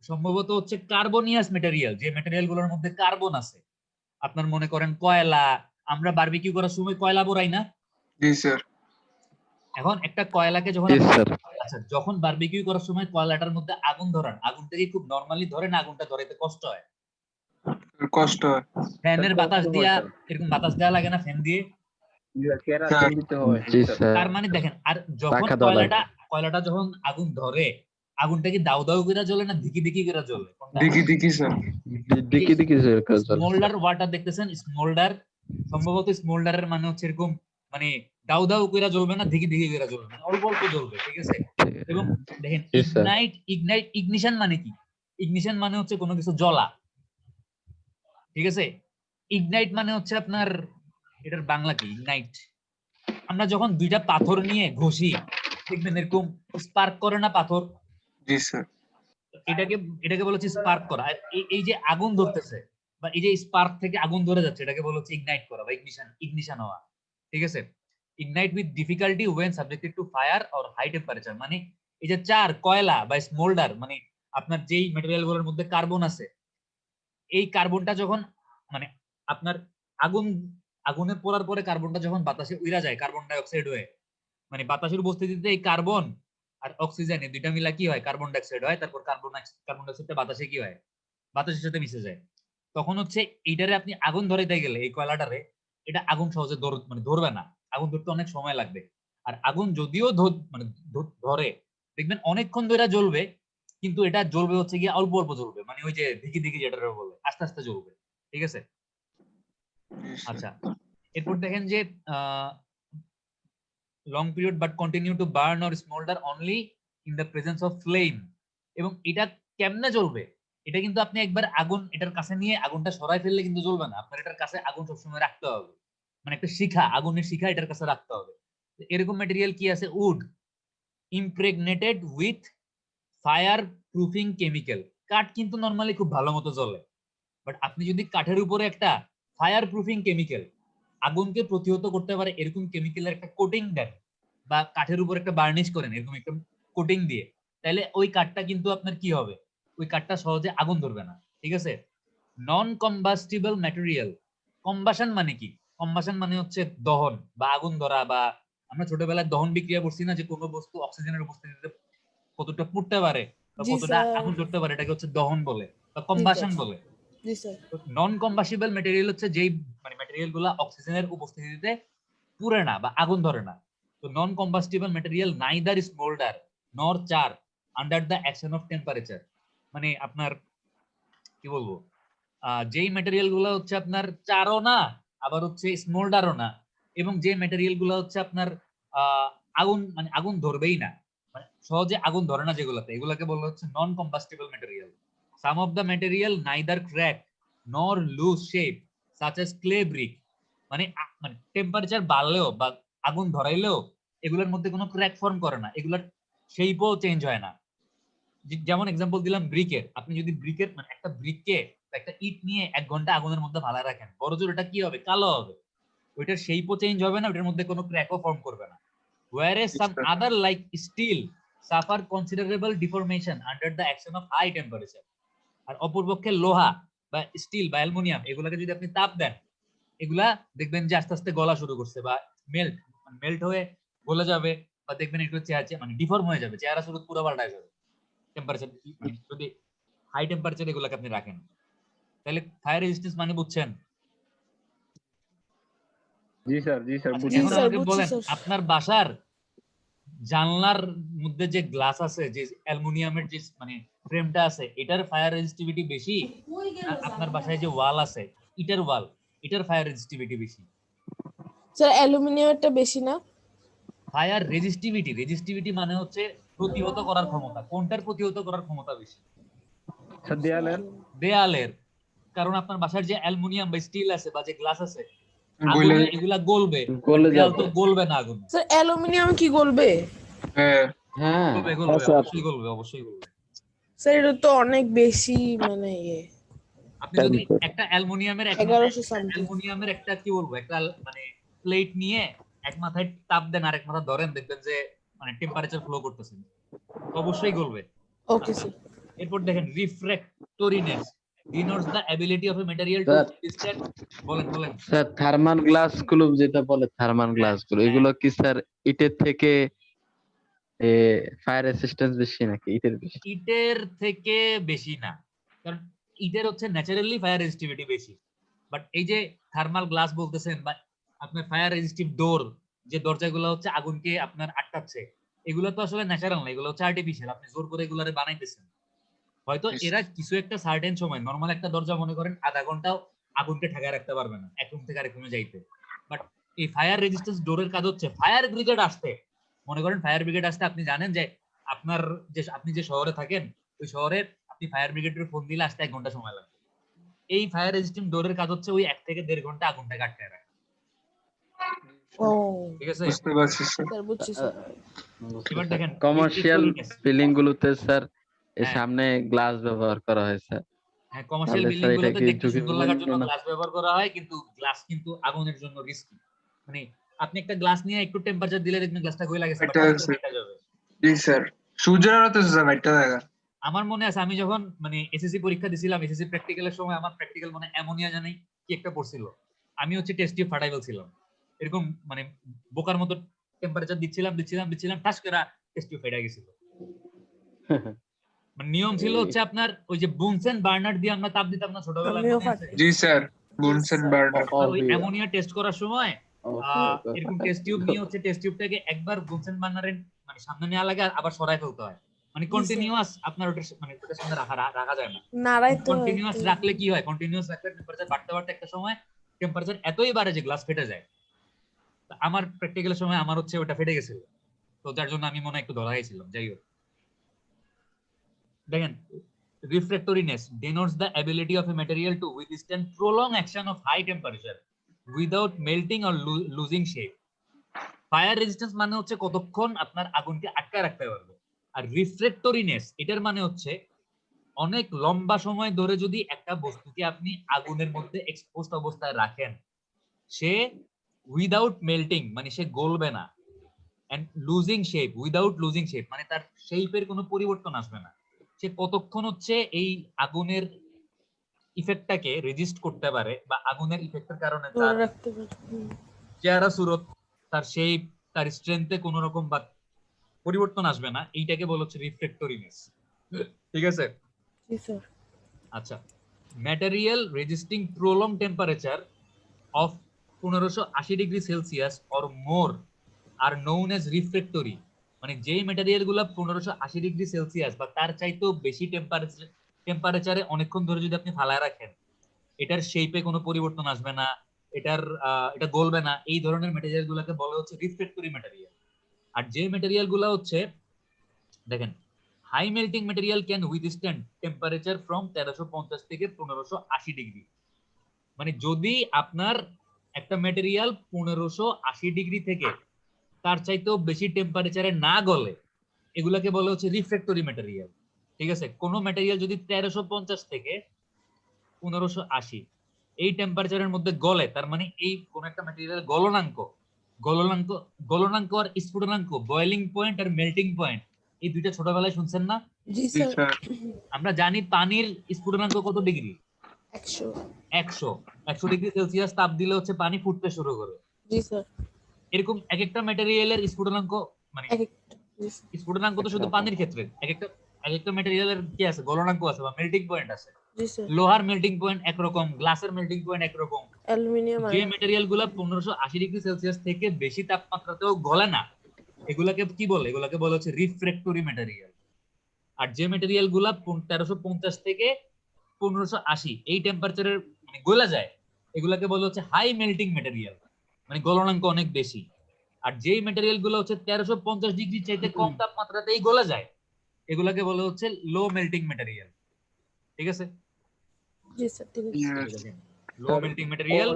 সম্ভবত হচ্ছে কার্বনিয়াস material, যে material গুলোর মধ্যে কার্বন আছে। আপনার মনে করেন কয়লা, আমরা বারবিকিউ করার সময় কয়লা পোড়াই না? জি স্যার। এখন একটা কয়লাকে যখন Yes, sir. আচ্ছা যখন বারবিকিউ করার সময় কয়লাটার মধ্যে আগুন ধরান, আগুনটা কি খুব নরমালি ধরে না আগুনটা ধরাইতে কষ্ট হয়? কষ্ট হয়। ফ্যানের বাতাস দিয়া এরকম বাতাস দেওয়া লাগে না ফ্যান দিয়ে? জি স্যার। তার মানে দেখেন, আর যখন পাখা দেওয়া লাগে। কয়লাটা যখন আগুন ধরে আগুনটা কি দাউ দাউ করে জ্বলে না ধিকি ধিকি করে জ্বলে? দেখি স্যার। দিকি দিকি যে কাজ চলে। স্মোল্ডার ওয়াটার দেখতেছেন, স্মোল্ডার সম্ভবত স্মোল্ডারের মানে হচ্ছে এরকম মানে দাউ দাউ করে জ্বলবে না, ধিকি ধিকি করে জ্বলবে না, অল্প অল্প জ্বলবে, ঠিক আছে? এবং দেখেন জি, স্যার। ইগনিশন মানে কি? ইগনিশন মানে হচ্ছে কোনো কিছু জ্বলা, ঠিক আছে? ইগনাইট মানে হচ্ছে আপনার, এটার বাংলা কি ইগনাইট? আমরা যখন দুইটা পাথর নিয়ে ঘষি দেখবেন এরকম স্পার্ক করে না পাথর, জি স্যার। এটাকে এটাকে বলা হচ্ছে স্পার্ক করা। আর এই যে আগুন ধরতেছে বা এই যে স্পার্ক থেকে আগুন ধরে যাচ্ছে, এটাকে বলা হচ্ছে ইগনাইট করা বা ইগনিশন হওয়া, ঠিক আছে? Ignite with difficulty when subjected to fire or high temperature, মানে এই যে কয়লা বা স্মোল্ডার, মানে আপনার যেই ম্যাটেরিয়াল গুলোর মধ্যে কার্বন আছে, এই কার্বনটা যখন মানে আপনার আগুনে পোড়ার পরে কার্বনটা যখন বাতাসে উড়া যায় কার্বন ডাই অক্সাইড হয়ে, মানে বাতাসের উপস্থিতিতে এই কার্বন আর অক্সিজেন এই দুইটা মিলা কি হয়? কার্বন ডাই অক্সাইড হয়। তারপর কার্বন ডাই অক্সাইডটা বাতাসে কি হয়? বাতাসের সাথে মিশে যায়। তখন হচ্ছে এইটারে আপনি আগুন ধরাইতে গেলে এই কয়লাটারে, এটা আগুন সহজে ধরবে না, আগুন ধরতে অনেক সময় লাগবে। আর আগুন যদিও ধরে দেখবেন অনেকক্ষণ ধরে জ্বলবে, কিন্তু এটা জ্বলবে হচ্ছে গিয়ে অল্প অল্প জ্বলবে, মানে ওই যে দিকি দিকি যেটা বলে আস্তে আস্তে জ্বলবে, ঠিক আছে? আচ্ছা, এরপর দেখেন যে long period but continue to burn or smolder only in the presence of flame, এবং এটা কেমনে জ্বলবে? এটা কিন্তু আপনি একবার আগুন এটার কাছে নিয়ে আগুনটা সরাই ফেললে কিন্তু জ্বলবে না, আপনার এটার কাছে আগুন সবসময় রাখতে হবে, মানে একটা শিখা, আগুনের শিখা এটার কাছে রাখতে হবে। এরকম ম্যাটেরিয়াল কি আছে? Wood impregnated with fire proofing chemical. কাঠ কিন্তু নরমালি খুব ভালো মতো জ্বলে, বাট আপনি যদি কাঠের উপরে একটা ফায়ার প্রুফিং কেমিক্যাল, আগুনকে প্রতিহত করতে পারে এরকম কেমিক্যালের একটা কোটিং দেন, বা কাঠের উপর একটা বার্নিশ করেন এরকম একটা কোটিং দিয়ে, তাহলে ওই কাঠটা কিন্তু আপনার কি হবে? ওই কাঠটা সহজে আগুন ধরবে না, ঠিক আছে? নন কম্বাস্টিবল ম্যাটেরিয়াল। কম্বাশন মানে কি? কম্বাশন মানে হচ্ছে দহন বা আগুন ধরা, বা আমরা ছোটবেলায় দহন বিক্রিয়া করছি না, যে কোনো বস্তু অক্সিজেনের উপস্থিতিতে কতটা পুড়তে পারে বা জি কতটা স্যার। আগুন ধরতে পারে, এটাকে হচ্ছে দহন বলে বা কম্বাশন বলে। জি স্যার। নন কম্বাসিবল ম্যাটেরিয়াল হচ্ছে যেই মানে ম্যাটেরিয়াল গুলা অক্সিজেনের উপস্থিতিতে পুড়ে না বা আগুন ধরে না। তো নন কম্বাস্টিবল ম্যাটেরিয়াল নাইদার স্মোল্ডার নর চার under the action of temperature, মানে আপনার কি বলবো, যেই ম্যাটেরিয়াল গুলো হচ্ছে আপনার চারও না আবার হচ্ছে স্মোল্ডারও না, এবং যে ম্যাটেরিয়াল গুলো হচ্ছে আপনার আগুন মানে আগুন ধরবেই না, মানে সহজে আগুন ধরে না যেগুলোতে, এগুলোকে বলা হচ্ছে non combustible material. Some of the material neither crack nor lose shape such as clay brick, মানে মানে টেম্পারেচার বাড়লেও বা আগুন ধরাইলেও এগুলোর মধ্যে কোনো ক্র্যাক ফর্ম করে না, এগুলোর শেপও চেঞ্জ হয় না। যেমন এক্সাম্পল দিলাম ব্রিকের, আপনি যদি ব্রিকের মানে একটা ব্রিককে একটা ইট নিয়ে 1 ঘন্টা আগুনের মধ্যে ভালা রাখেন, বড় জোর এটা কি হবে? কালো হবে, ওইটার শেপও চেঞ্জ হবে না, ওইটার মধ্যে কোনো ক্র্যাকও ফর্ম করবে না। whereas some other like steel suffer considerable deformation under the action of high temperature, আর অপরপক্ষে লোহা বা স্টিল বা অ্যালুমিনিয়াম এগুলাকে যদি আপনি তাপ দেন, এগুলা দেখবেন যে আস্তে আস্তে গলা শুরু করছে বা মেল্ট হয়ে গলে যাবে, বা দেখবেন একটু চেহারা মানে ডিফর্ম হয়ে যাবে, চেহারা শুরু পুরো পাল্টায় যাবে টেম্পারেচার যদি হাই টেম্পারেচার এগুলাকে আপনি রাখেন। তাহলে ফায়ার রেজিস্ট্যান্স মানে বুঝছেন? জি স্যার, জি স্যার, আচ্ছা, বুঝি এখন স্যার, আমাকে বুঝছি বলেন স্যার। আপনার বাসার জানলার মধ্যে যে গ্লাস আছে, যে অ্যালুমিনিয়ামের যে মানে ফ্রেমটা আছে, এটার ফায়ার রেজিস্টিভিটি বেশি না আপনার বাসায় যে ওয়াল আছে ইটের ওয়াল, এটার ফায়ার রেজিস্টিভিটি বেশি? স্যার অ্যালুমিনিয়ামটা বেশি না? ফায়ার রেজিস্টিভিটি মানে হচ্ছে প্রতিহত করার ক্ষমতা, কোনটার প্রতিহত করার ক্ষমতা বেশি? স্যার দেয়ালের। দেয়ালের। কারণ আপনার বাসার যে অ্যালুমিনিয়াম বা স্টিল আছে বা যে গ্লাস আছে, গলে আগুনে এগুলা গলবে, গলে দেয়াল যাবে। তো গলবে না আগুনে। স্যার অ্যালুমিনিয়াম কি গলবে? হ্যাঁ হ্যাঁ গলবে অবশ্যই গলবে, অবশ্যই গলবে। স্যার এটা তো অনেক বেশি মানে আপনি যদি একটা অ্যালুমিনিয়ামের 1100 একটা কি বলবো একটা মানে প্লেট নিয়ে এক মাথায় তাপ দেন আর এক মাথা ধরেন, দেখবেন যে মানে টেম্পারেচার ফ্লো করতেছে, অবশ্যই গলবে। ওকে স্যার। এরপর দেখেন refractoriness denotes the ability of a material to withstand. বলেন স্যার থার্মাল গ্লাস গুলো যেটা বলে, থার্মাল গ্লাস গুলো এগুলো কি স্যার ইটের থেকে ফায়ার রেসিস্ট্যান্স বেশি নাকি ইটের বেশি? ইটের থেকে বেশি না, কারণ ইটের হচ্ছে ন্যাচারালি ফায়ার রেজিস্টিভিটি বেশি, বাট এই যে থার্মাল গ্লাস বলতেছেন বা আপনার ফায়ার রেজিস্টিভ ডোর, যে দরজাগুলো হচ্ছে আগুনকে আপনার আটকাচ্ছে, এগুলো তো আসলে ন্যাচারাল না, এগুলো হচ্ছে আর্টিফিশিয়াল, আপনি জোর করে এগুলারে বানাইতেছেন। হয়তো এরা কিছু একটা সার্টেন সময়, নরমাল একটা দরজা মনে করেন আধা ঘন্টাও আগুনকে ঠেকায় রাখতে পারবে না এক রুম থেকে আরেক রুমে যাইতে, বাট এই ফায়ার রেজিস্ট্যান্স ডোরের কাজ হচ্ছে ফায়ার ব্রিগেড আসতে, মনে করেন ফায়ার ব্রিগেড আসতে, আপনি জানেন যে আপনার আপনি যে শহরে থাকেন ওই শহরে আপনি ফায়ার ব্রিগেডের ফোন দিলে আসতে 1 ঘন্টা সময় লাগবে। এই ফায়ার রেজিস্ট্যান্স ডোরের কাজ হচ্ছে ওই 1 থেকে 1.5 ঘন্টা আগুনটাকে আটকায় রাখা। ও ঠিক আছে, বুঝতে পারছি স্যার। স্যার বুঝছি স্যার। এবার দেখেন কমার্শিয়াল বিল্ডিং গুলোতে স্যার এর হ্যাঁ। সামনে গ্লাস ব্যবহার করা হয় স্যার। হ্যাঁ, কমার্শিয়াল তাহলে বিল্ডিং স্যার এটা গুলোতে কি দেখতে সুন্দর ঝুঁকিপূর্ণ লাগার জন্য না? গ্লাস ব্যবহার করা হয়, কিন্তু গ্লাস কিন্তু আগুনের জন্য রিস্কি। মানে আপনি একটা গ্লাস নিয়ে একটু টেম্পারেচার দিলে দেখবেন গ্লাসটা গলে গেছে বা এটা পানিতে আছে। ফেটে যাবে। জি স্যার, সূর্যের আলো তো স্যার একটা জায়গা। আমার মনে আছে আমি যখন মানে এসএসসি পরীক্ষা দিছিলাম, এসএসসি প্র্যাকটিক্যালের সময় আমার প্র্যাকটিক্যাল মানে অ্যামোনিয়া জানি কি একটা পড়ছিল, আমি হচ্ছে টেস্ট টিউব ফাটাই ফেলছিলাম, এরকম মানে বোকার মতো টেম্পারেচার দিচ্ছিলাম টাস করে টেস্ট টিউব ফেটে গেছিল। মানে নিয়ম ছিল হচ্ছে আপনার ওই যে বুনসেন বার্নার দিয়ে আমরা তাপ দিতাম না ছোটবেলায়, আমিও মনে আছে? ফাটাই। জি স্যার, বুনসেন বার্নার। ওই অ্যামোনিয়া টেস্ট করার সময় এরকম টেস্ট টিউব নিয়ে হচ্ছে টেস্ট টিউবটাকে একবার বুনসেন বার্নারের মানে সামনে নেওয়া লাগে আর আবার সরাই ফেলতে হয়, মানে কন্টিনিউয়াস আপনার ওটা মানে ওটার সামনে রাখা যায় না। নাড়াই তো কন্টিনিউয়াস রাখলে কি হয়, কন্টিনিউয়াস রাখলে টেম্পারেচার বাড়তে একটা সময় টেম্পারেচার এতই বাড়ে যে গ্লাস ফেটে যায়। তো আমার প্র্যাকটিক্যালের সময় আমার হচ্ছে ওটা ফেটে গেছিল, তো যার জন্য আমি মনে হয় একটু ধরা গেছিলাম। যাই হোক, দেখেন refractoriness denotes the ability of a material to withstand prolonged action of high temperature without melting or losing shape. Fire resistance মানে হচ্ছে কতক্ষণ আপনার আগুনকে আটকায় রাখতে পারবে, আর রিফ্রেক্টরিনেস এটার মানে হচ্ছে অনেক লম্বা সময় ধরে যদি একটা বস্তুকে আপনি আগুনের মধ্যে এক্সপোজড অবস্থায় রাখেন, সে উইদাউট মেল্টিং মানে সে গলবে না, and losing shape without losing shape মানে তার শেপের কোনো পরিবর্তন আসবে না, সে কতক্ষণ হচ্ছে এই আগুনের ইফেক্টটাকে রেজিস্ট করতে পারে বা আগুনের ইফেক্টের কারণে ধরে তার রাখতে পারি। চেহারা সুরত, তার শেপ, তার স্ট্রেংথে কোনো রকম বা পরিবর্তন আসবে না, এইটাকে বলা হচ্ছে রিফ্রেক্টরিনেস। ঠিক আছে, জি স্যার। আচ্ছা, material resisting prolong temperature of 1580 degree Celsius or more are known as refractory, মানে যেই ম্যাটেরিয়াল গুলা 1580 ডিগ্রি সেলসিয়াস বা তার চাইতেও বেশি টেম্পারেচারে অনেকক্ষণ ধরে যদি আপনি ফালায় রাখেন, এটার শেপে কোনো পরিবর্তন আসবে না, এটা গলবে না, এই ধরনের ম্যাটেরিয়াল গুলাকে বলা হচ্ছে রিফ্রেক্টরি ম্যাটেরিয়াল। আর যে ম্যাটেরিয়াল গুলা হচ্ছে দেখেন high melting material can withstand temperature from 1350 থেকে 1580 ডিগ্রি, মানে যদি আপনার একটা ম্যাটেরিয়াল 1580 ডিগ্রি থেকে তার চাইতেও বেশি টেম্পারেচারে না গলে, এগুলাকে বলা হচ্ছে রিফ্রেক্টরি ম্যাটেরিয়াল। ঠিক আছে, কোন ম্যাটেরিয়াল যদি 1350 থেকে 1580 এই টেম্পারেচারের মধ্যে গলে, তার মানে এই কোন একটা ম্যাটেরিয়াল গলনাঙ্ক আর স্ফুটনাঙ্ক, বয়েলিং পয়েন্ট আর মেল্টিং পয়েন্ট, এই দুইটা ছোটবেলায় শুনছেন না? জি জি স্যার। স্যার। আমরা জানি পানির স্ফুটনাঙ্ক কত ডিগ্রি, 100। 100 ডিগ্রি সেলসিয়াস তাপ দিলে হচ্ছে পানি ফুটতে শুরু করে। জি স্যার। এরকম এক একটা ম্যাটেরিয়ালের স্ফুটনাঙ্ক মানে এক একটা। জি স্যার। স্ফুটনাঙ্ক তো শুধু পানির ক্ষেত্রে, এক একটা ম্যাটেরিয়ালের কি আছে, গলনাঙ্ক আছে বা মেল্টিং পয়েন্ট আছে। জি স্যার। লোহার মেল্টিং পয়েন্ট একরকম, গ্লাসের মেল্টিং পয়েন্ট একরকম। অ্যালুমিনিয়াম যে ম্যাটেরিয়াল গুলা 1580 ডিগ্রি সেলসিয়াস থেকে বেশি তাপমাত্রাতেও গলে না, এগুলাকে কি বলে, এগুলাকে বলা হচ্ছে রিফ্রেক্টরি ম্যাটেরিয়াল। আর যে ম্যাটেরিয়াল গুলা 1350 থেকে 1580 এই টেম্পারেচারের মানে গলা যায়, এগুলাকে বলা হচ্ছে হাই মেল্টিং ম্যাটেরিয়াল, মানে গলনাঙ্ক অনেক বেশি। আর যেই ম্যাটেরিয়াল গুলো হচ্ছে 1350 ডিগ্রি চাইতে কম তাপমাত্রাতেই গলা যায়, এগুলাকে বলা হচ্ছে লো মেল্টিং ম্যাটেরিয়াল। ঠিক আছে, জি স্যার। ঠিক আছে। Low melting material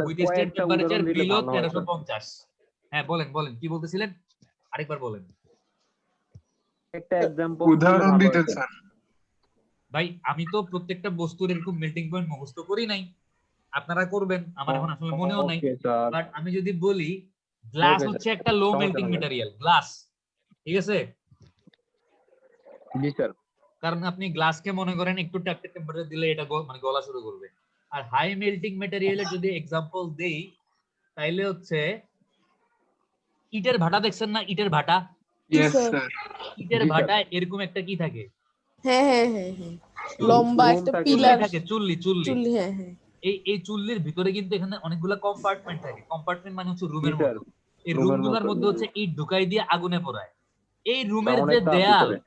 with state temperature below 1350। হ্যাঁ বলেন কি বলতেছিলেন, আরেকবার বলেন। একটা एग्जांपल উদাহরণ দিতে স্যার। ভাই আমি তো প্রত্যেকটা বস্তুর এরকম মেল্টিং পয়েন্ট মুখস্থ করি নাই, আপনারা করবেন, আমার এখন আসলে মনেও নাই। বাট আমি যদি বলি গ্লাস হচ্ছে একটা লো মেল্টিং ম্যাটেরিয়াল, গ্লাস। ঠিক আছে, জি স্যার। কারণ আপনি গ্লাসকে মনে করেন একটু ট্যাপটে টেম্পারেচার দিলে এটা মানে গলা শুরু করবে। আর হাই মেল্টিং ম্যাটেরিয়ালের যদি एग्जांपल দেই, তাইলে হচ্ছে ইটের ভাটা, দেখছেন না ইটের ভাটা? Yes sir. স্যার। ইটের ভাটায় এরকম একটা কি থাকে, হ্যাঁ। লম্বা একটা পিলার থাকে, চুল্লি। চুল্লি। হ্যাঁ। এই চুল্লির ভিতরে কিন্তু এখানে অনেকগুলো কম্পার্টমেন্ট থাকে। কম্পার্টমেন্ট মানে হচ্ছে রুমের মতো। এই রুমগুলোর মধ্যে হচ্ছে ইট ঢুকাই দিয়ে আগুনে পোড়ায়। এই রুমের তেমন যে একটা দেয়াল, ভিতরে।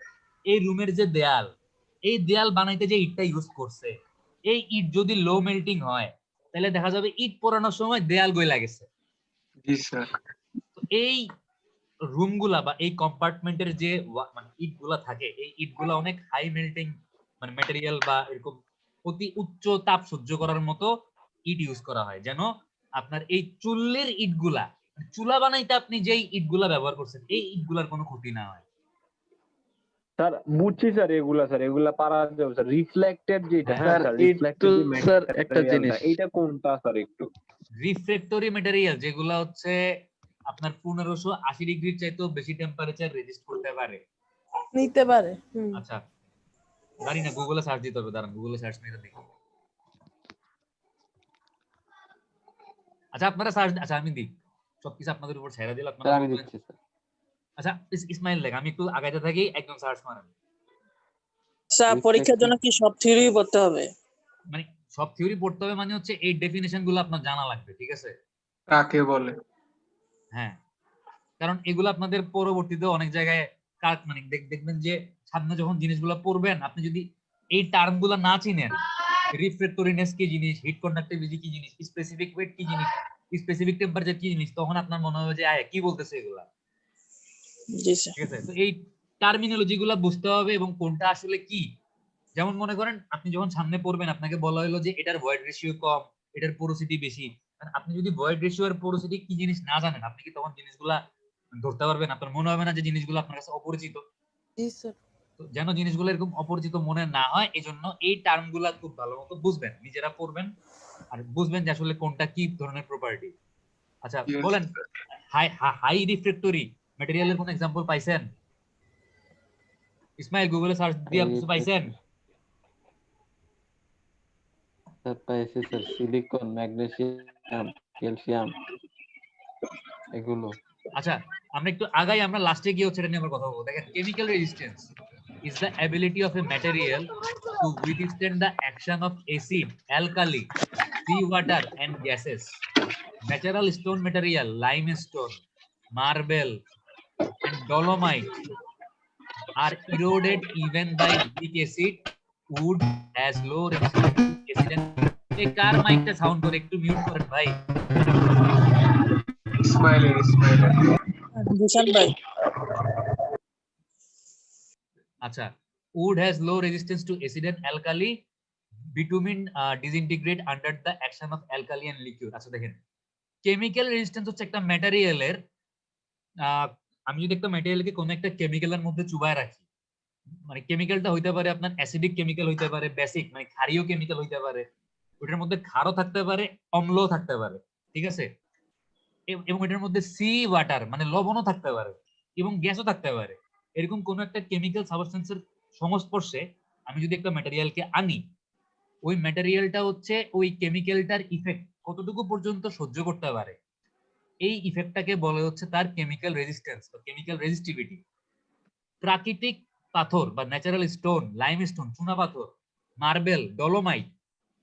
এই রুমের যে দেয়াল, এই দেয়াল বানাইতে যে ইটটা ইউজ করছে, এই ইট যদি লো মেল্টিং হয় তাহলে দেখা যাবে ইট পোড়ানোর সময় দেয়াল গইলা গেছে। জি স্যার। তো এই রুমগুলা বা এই কম্পার্টমেন্টের যে মানে ইটগুলা থাকে, এই ইটগুলা অনেক হাই মেল্টিং মানে ম্যাটেরিয়াল বা এরকম অতি উচ্চ তাপ সহ্য করার মতো ইট ইউজ করা হয়, যেন আপনার এই চুল্লির ইটগুলা, চুলা বানাইতে আপনি যেই ইটগুলা ব্যবহার করছেন এই ইটগুলার কোনো ক্ষতি না হয়। স্যার বুঝছি স্যার, এগুলা পারা যাবে স্যার। রিফ্লেক্টেড যেটা, হ্যাঁ স্যার স্যার, একটু রিফ্লেক্টেড যে স্যার একটা ম্যাটেরিয়ালটা, জিনিস, এইটা কোনটা স্যার একটু? রিফ্রেক্টরি ম্যাটেরিয়াল যেগুলা হচ্ছে আপনার 1580 ডিগ্রির চাইতেও বেশি টেম্পারেচার রেজিস্ট করতে পারে। নিতে পারে। আচ্ছা জানি না, গুগলে সার্চ দিতে হবে, দাঁড়ান গুগলে সার্চ মেরে দেখি। আচ্ছা আপনারা সার্চ, আচ্ছা আমি দিই, সবকিছু আপনাদের উপর ছেড়ে দিলাম, স্যার আপনারা আমি বলবেন। দিচ্ছি স্যার। আচ্ছা ইসমাইল লেখ, আমি একটু আগাইতে থাকি, একদম সার্চ মারেন। স্যার পরীক্ষার জন্য কি সব থিওরি পড়তে হবে? মানে সব থিওরি পড়তে হবে মানে হচ্ছে এই ডেফিনেশন গুলো আপনার জানা লাগবে, ঠিক আছে? কাকে বলে? হ্যাঁ, কারণ এগুলো আপনাদের পরবর্তীতে অনেক জায়গায় মানে দেখবেন যে সামনে যখন জিনিসগুলো পড়বেন, আপনি যদি এই টার্ম গুলো না চিনেন, রিফ্রেক্টরিনেস কি জিনিস, হিট কন্ডাক্টিভিটি কি জিনিস, স্পেসিফিক ওয়েট কি জিনিস, স্পেসিফিক টেম্পারেচার কি জিনিস, তখন আপনার মনে হবে যে আয় কি বলতেছে এগুলা। জি স্যার। ঠিক আছে, তো এই টার্মিনোলজি গুলা বুঝতে হবে এবং কোনটা আসলে কি। যেমন মনে করেন আপনি যখন সামনে পড়বেন, আপনাকে বলা হলো যে এটার ভয়েড রেশিও কম, এটার পোরোসিটি বেশি, আপনি যদি ভয়েড রেশিও আর পোরোসিটি কি জিনিস না জানেন, আপনি কি তখন জিনিসগুলা ধরতে পারবেন? আপনার মনে হবে না যে জিনিসগুলো আপনার কাছে অপরিচিত? জি স্যার। তো যেন জিনিসগুলো এরকম অপরিচিত মনে না হয়, এই জন্য এই টার্মগুলা খুব ভালো মতো বুঝবেন, নিজেরা পড়বেন আর বুঝবেন যে আসলে কোনটা কি ধরনের প্রপার্টি। আচ্ছা Yes, বলেন, sir. হাই রিফ্রেক্টরি ম্যাটেরিয়ালের কোন এক্সাম্পল পাইছেন? ইসমাইল গুগলে সার্চ দিয়ে কিছু পাইছেন? স্যার পাইছি স্যার, সিলিকন, ম্যাগনেসিয়াম, ক্যালসিয়াম এগুলো। আচ্ছা আমরা একটু আগাই, আমরা লাস্টে গিয়ে হচ্ছে এটা নিয়ে আমরা কথা বলবো। দেখেন, chemical resistance is the ability of a material to withstand the action of acid, alkali, sea water and gases. Natural stone material, limestone, marble and dolomite are eroded even by weak acid. Wood has low resistance to acid and এই কার মাইকটা sound করে একটু mute করেন ভাই। Ismail. Zeeshan ভাই। আচ্ছা, wood has low resistance to acid and alkali. Bitumen disintegrate under the action of alkali and liquid. আচ্ছা দেখেন, কেমিক্যাল রেজিস্ট্যান্স হচ্ছে একটা ম্যাটেরিয়ালের, আমি যদি একটা ম্যাটেরিয়ালকে কোনো একটা কেমিক্যালের মধ্যে চুবায় রাখি, মানে কেমিক্যালটা হইতে পারে আপনার অ্যাসিডিক কেমিক্যাল হইতে পারে, বেসিক মানে ক্ষারীয় কেমিক্যাল হইতে পারে, ওটার মধ্যে ক্ষারও থাকতে পারে, অম্লও থাকতে পারে, ঠিক আছে? এবং এটার মধ্যে সি ওয়াটার মানে লবণও থাকতে পারে এবং গ্যাসও থাকতে পারে। এরকম কোন একটা কেমিক্যাল সাবস্টেন্সের সংস্পর্শে আমি যদি একটা ম্যাটেরিয়ালকে আনি, ওই ম্যাটেরিয়ালটা হচ্ছে ওই কেমিক্যালটার ইফেক্ট কতটুকু পর্যন্ত সহ্য করতে পারে, এই ইফেক্টটাকে বলে হচ্ছে তার কেমিক্যাল রেজিস্ট্যান্স বা কেমিক্যাল রেজিস্টিভিটি। প্রাকৃতিক পাথর বা ন্যাচারাল স্টোন, লাইমস্টোন, চুনা পাথর, মার্বেল, ডলোমাইট,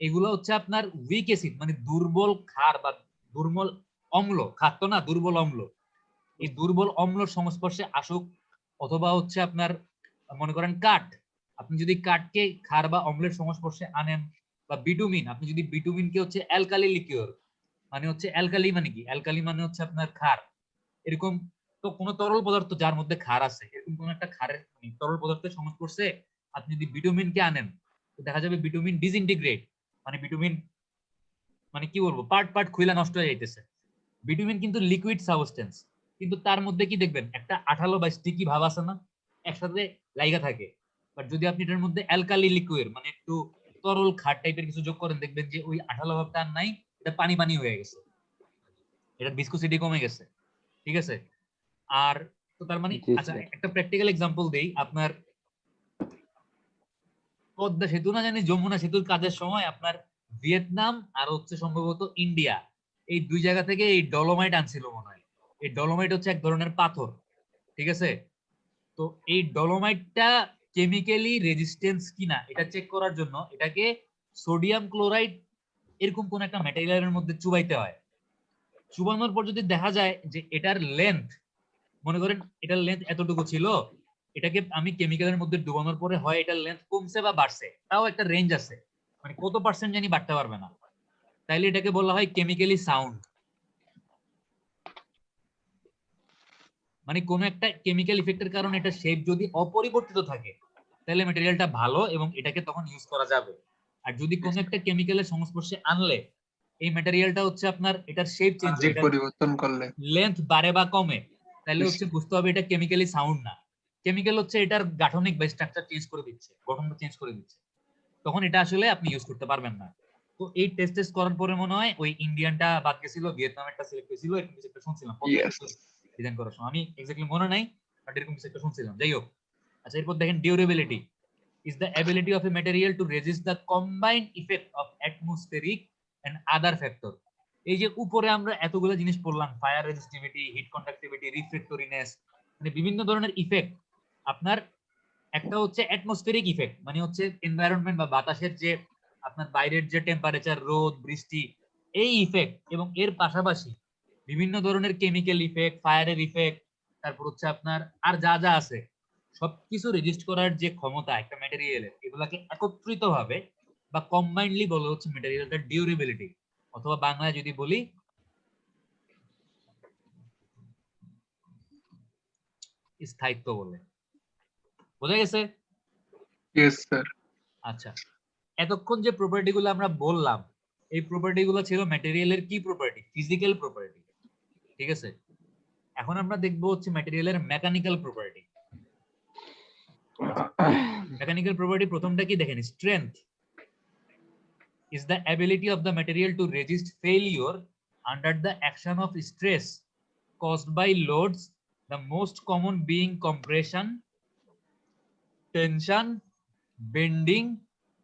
এগুলো হচ্ছে আপনার উইক অ্যাসিড মানে দুর্বল ক্ষার বা দুর্বল অম্ল, ক্ষার তো না, দুর্বল অম্ল। এই দুর্বল অম্লর সংস্পর্শে আসুক, অথবা হচ্ছে আপনার মনে করেন কাঠ, আপনি যদি কাঠকে ক্ষার বা অম্লের সংস্পর্শে আনেন, বা বিটুমিন, আপনি যদি বিটুমিনকে হচ্ছে অ্যালকালি লিকিউর মানে হচ্ছে অ্যালকালি মানে কি, অ্যালকালি মানে হচ্ছে আপনার ক্ষার, এরকম তো কোন তরল পদার্থ যার মধ্যে ক্ষার আছে, এরকম কোন একটা ক্ষারের তরল পদার্থের সংস্পর্শে আপনি যদি বিটুমিনকে আনেন, তো দেখা যাবে বিটুমিন ডিসইন্টিগ্রেট মানে বিটুমিন মানে কি বলবো, পার্ট পার্ট খুইলা নষ্ট হয়ে যাইতেছে। বিটুমিন কিন্তু লিকুইড সাবস্টেন্স, কিন্তু তার মধ্যে কি দেখবেন একটা আঠালো বা স্টিকি ভাব আছে না, একসাথে লাইগা থাকে। বাট যদি আপনি এটার মধ্যে অ্যালকালি লিকুইড মানে একটু তরল ক্ষার টাইপের কিছু যোগ করেন, দেখবেন যে ওই আঠালো ভাবটা আর নাই, এটা পানি পানি হয়ে গেছে, এটা ভিসকোসিটি কমে গেছে, ঠিক আছে? আর তো তার মানে আচ্ছা একটা প্র্যাকটিক্যাল এক্সাম্পল দেই, আপনার পদ্মা সেতু না জানি যমুনা সেতুর কাজের সময় আপনার ভিয়েতনাম আর হচ্ছে সম্ভবত ইন্ডিয়া, এই দুই জায়গা থেকে এই ডলোমাইট আনছিল মনে হয়। এই ডলোমাইট হচ্ছে এক ধরনের পাথর, ঠিক আছে? তো এই ডলোমাইটটা কেমিক্যালি রেজিস্ট্যান্স কিনা এটা চেক করার জন্য এটাকে সোডিয়াম ক্লোরাইড এরকম কোন একটা ম্যাটেরিয়ালের মধ্যে চুবাইতে হয়। চুবানোর পর যদি দেখা যায় যে এটার লেন্থ মনে করেন এটার লেন্থ এতটুকু ছিল, এটাকে আমি কেমিক্যালের মধ্যে ডুবানোর পরে হয় এটার লেন্থ কমছে বা বাড়ছে, তাও একটা রেঞ্জ আছে, মানে কত পার্সেন্ট জানি বাড়তে পারবে না, তাইলে এটাকে বলা হয় কেমিক্যালি সাউন্ড। মানে কোন একটা কেমিক্যাল ইফেক্টের কারণে এটা শেপ যদি অপরিবর্তিত থাকে তাহলে ম্যাটেরিয়ালটা ভালো এবং এটাকে তখন ইউজ করা যাবে। আর যদি কোন একটা কেমিক্যালের সংস্পর্শে আনলে এই ম্যাটেরিয়ালটা হচ্ছে আপনার এটার শেপ চেঞ্জ হয়, সাবজেক্ট এটার পরিবর্তন করলে লেন্থ বাড়ে বা কমে, তাহলে হচ্ছে বুঝতে হবে এটা কেমিক্যালি সাউন্ড না। কেমিক্যাল হচ্ছে এটার গাঠনিক বা স্ট্রাকচার চেঞ্জ করে দিচ্ছে, গঠনটা চেঞ্জ করে দিচ্ছে, তখন এটা আসলে আপনি ইউজ করতে পারবেন না। তো এই টেস্ট করার পরে মনে হয় ওই ইন্ডিয়ানটা বাদ গেছিল, ভিয়েতনামেরটা সিলেক্ট হয়েছিল, এরকম কিছু একটা শুনছিলাম Yes. ডিজাইন করার সময়, আমি এক্স্যাক্টলি মনে নাই, বাট এরকম কিছু একটা শুনছিলাম। যাই হোক, আচ্ছা এরপর দেখেন durability is the ability of a material to resist the combined effect of atmospheric and other factor। এই যে উপরে আমরা এতগুলো জিনিস পড়লাম, ফায়ার রেজিস্টিভিটি, হিট কন্ডাক্টিভিটি, রিফ্লেক্টরিনেস, মানে বিভিন্ন ধরনের ইফেক্ট। আপনার একটা হচ্ছে অ্যাটমসফেরিক ইফেক্ট, মানে হচ্ছে এনভায়রনমেন্ট বা বাতাসের যে আপনার বাইরের যে টেম্পারেচার, রোদ, বৃষ্টি, এই ইফেক্ট, এবং এর পাশাপাশি বিভিন্ন ধরনের কেমিক্যাল ইফেক্ট, ফায়ারের ইফেক্ট, তারপর হচ্ছে আপনার আর যা যা আছে সবকিছু রেজিস্ট করার যে ক্ষমতা একটা ম্যাটেরিয়ালের, এগুলাকে একত্রিত ভাবে বা কম্বাইন্ডলি বলা হচ্ছে ম্যাটেরিয়ালটার ডিউরেবিলিটি, অথবা বাংলায় যদি বলি স্থায়িত্ব বলে। বোঝা গেছে? Yes sir. আচ্ছা, এতক্ষণ যে প্রপার্টি গুলো আমরা বললাম, এই প্রপার্টি গুলো ছিল ম্যাটেরিয়ালের কি প্রপার্টি? ফিজিক্যাল প্রপার্টি, ঠিক আছে। এখন আমরা দেখবো হচ্ছে ম্যাটেরিয়ালের মেকানিক্যাল প্রপার্টি। মেকানিক্যাল প্রপার্টি প্রথমটা কি দেখেন, strength is the ability of the material to resist failure under the action of stress caused by loads, the most common being compression, tension, bending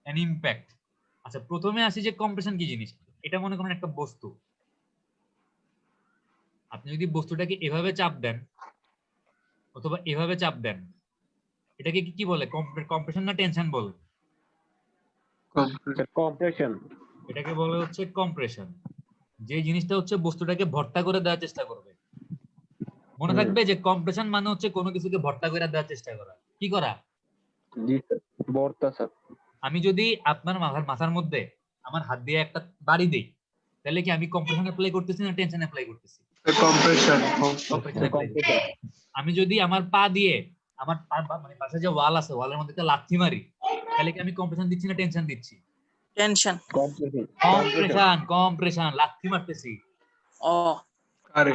and impact। আচ্ছা, প্রথমে আসি যে compression কি জিনিস। এটা মনে করেন একটা বস্তু, আপনি যদি বস্তুটাকে এভাবে চাপ দেন অথবা এভাবে চাপ দেন, এটাকে কি বলে? কম্প্রেশন না টেনশন বলে? কম্প্রেশন। এটাকে বলে হচ্ছে কম্প্রেশন। যে জিনিসটা হচ্ছে বস্তুটাকে ভর্তা করে দেওয়ার চেষ্টা করবে। মনে থাকবে যে কম্প্রেশন মানে হচ্ছে কোনো কিছুকে ভর্তা করে দেওয়ার চেষ্টা করা। কি করা? জি স্যার, ভর্তা স্যার। আমি যদি আপনার মাথার মধ্যে আমার হাত দিয়ে একটা বাড়ি দেই, তাহলে কি আমি কম্প্রেশন অ্যাপ্লাই করতেছি না টেনশন অ্যাপ্লাই করতেছি? কম্প্রেশন। আমি যদি আমার পা দিয়ে আমার মানে পাশে যে ওয়াল আছে, ওয়ালের মধ্যে একটা লাথি মারি, তাহলে কি আমি কম্প্রেশন দিচ্ছি না টেনশন দিচ্ছি? টেনশন। কম্প্রেশন, লাথি মারতেছি। ও আরে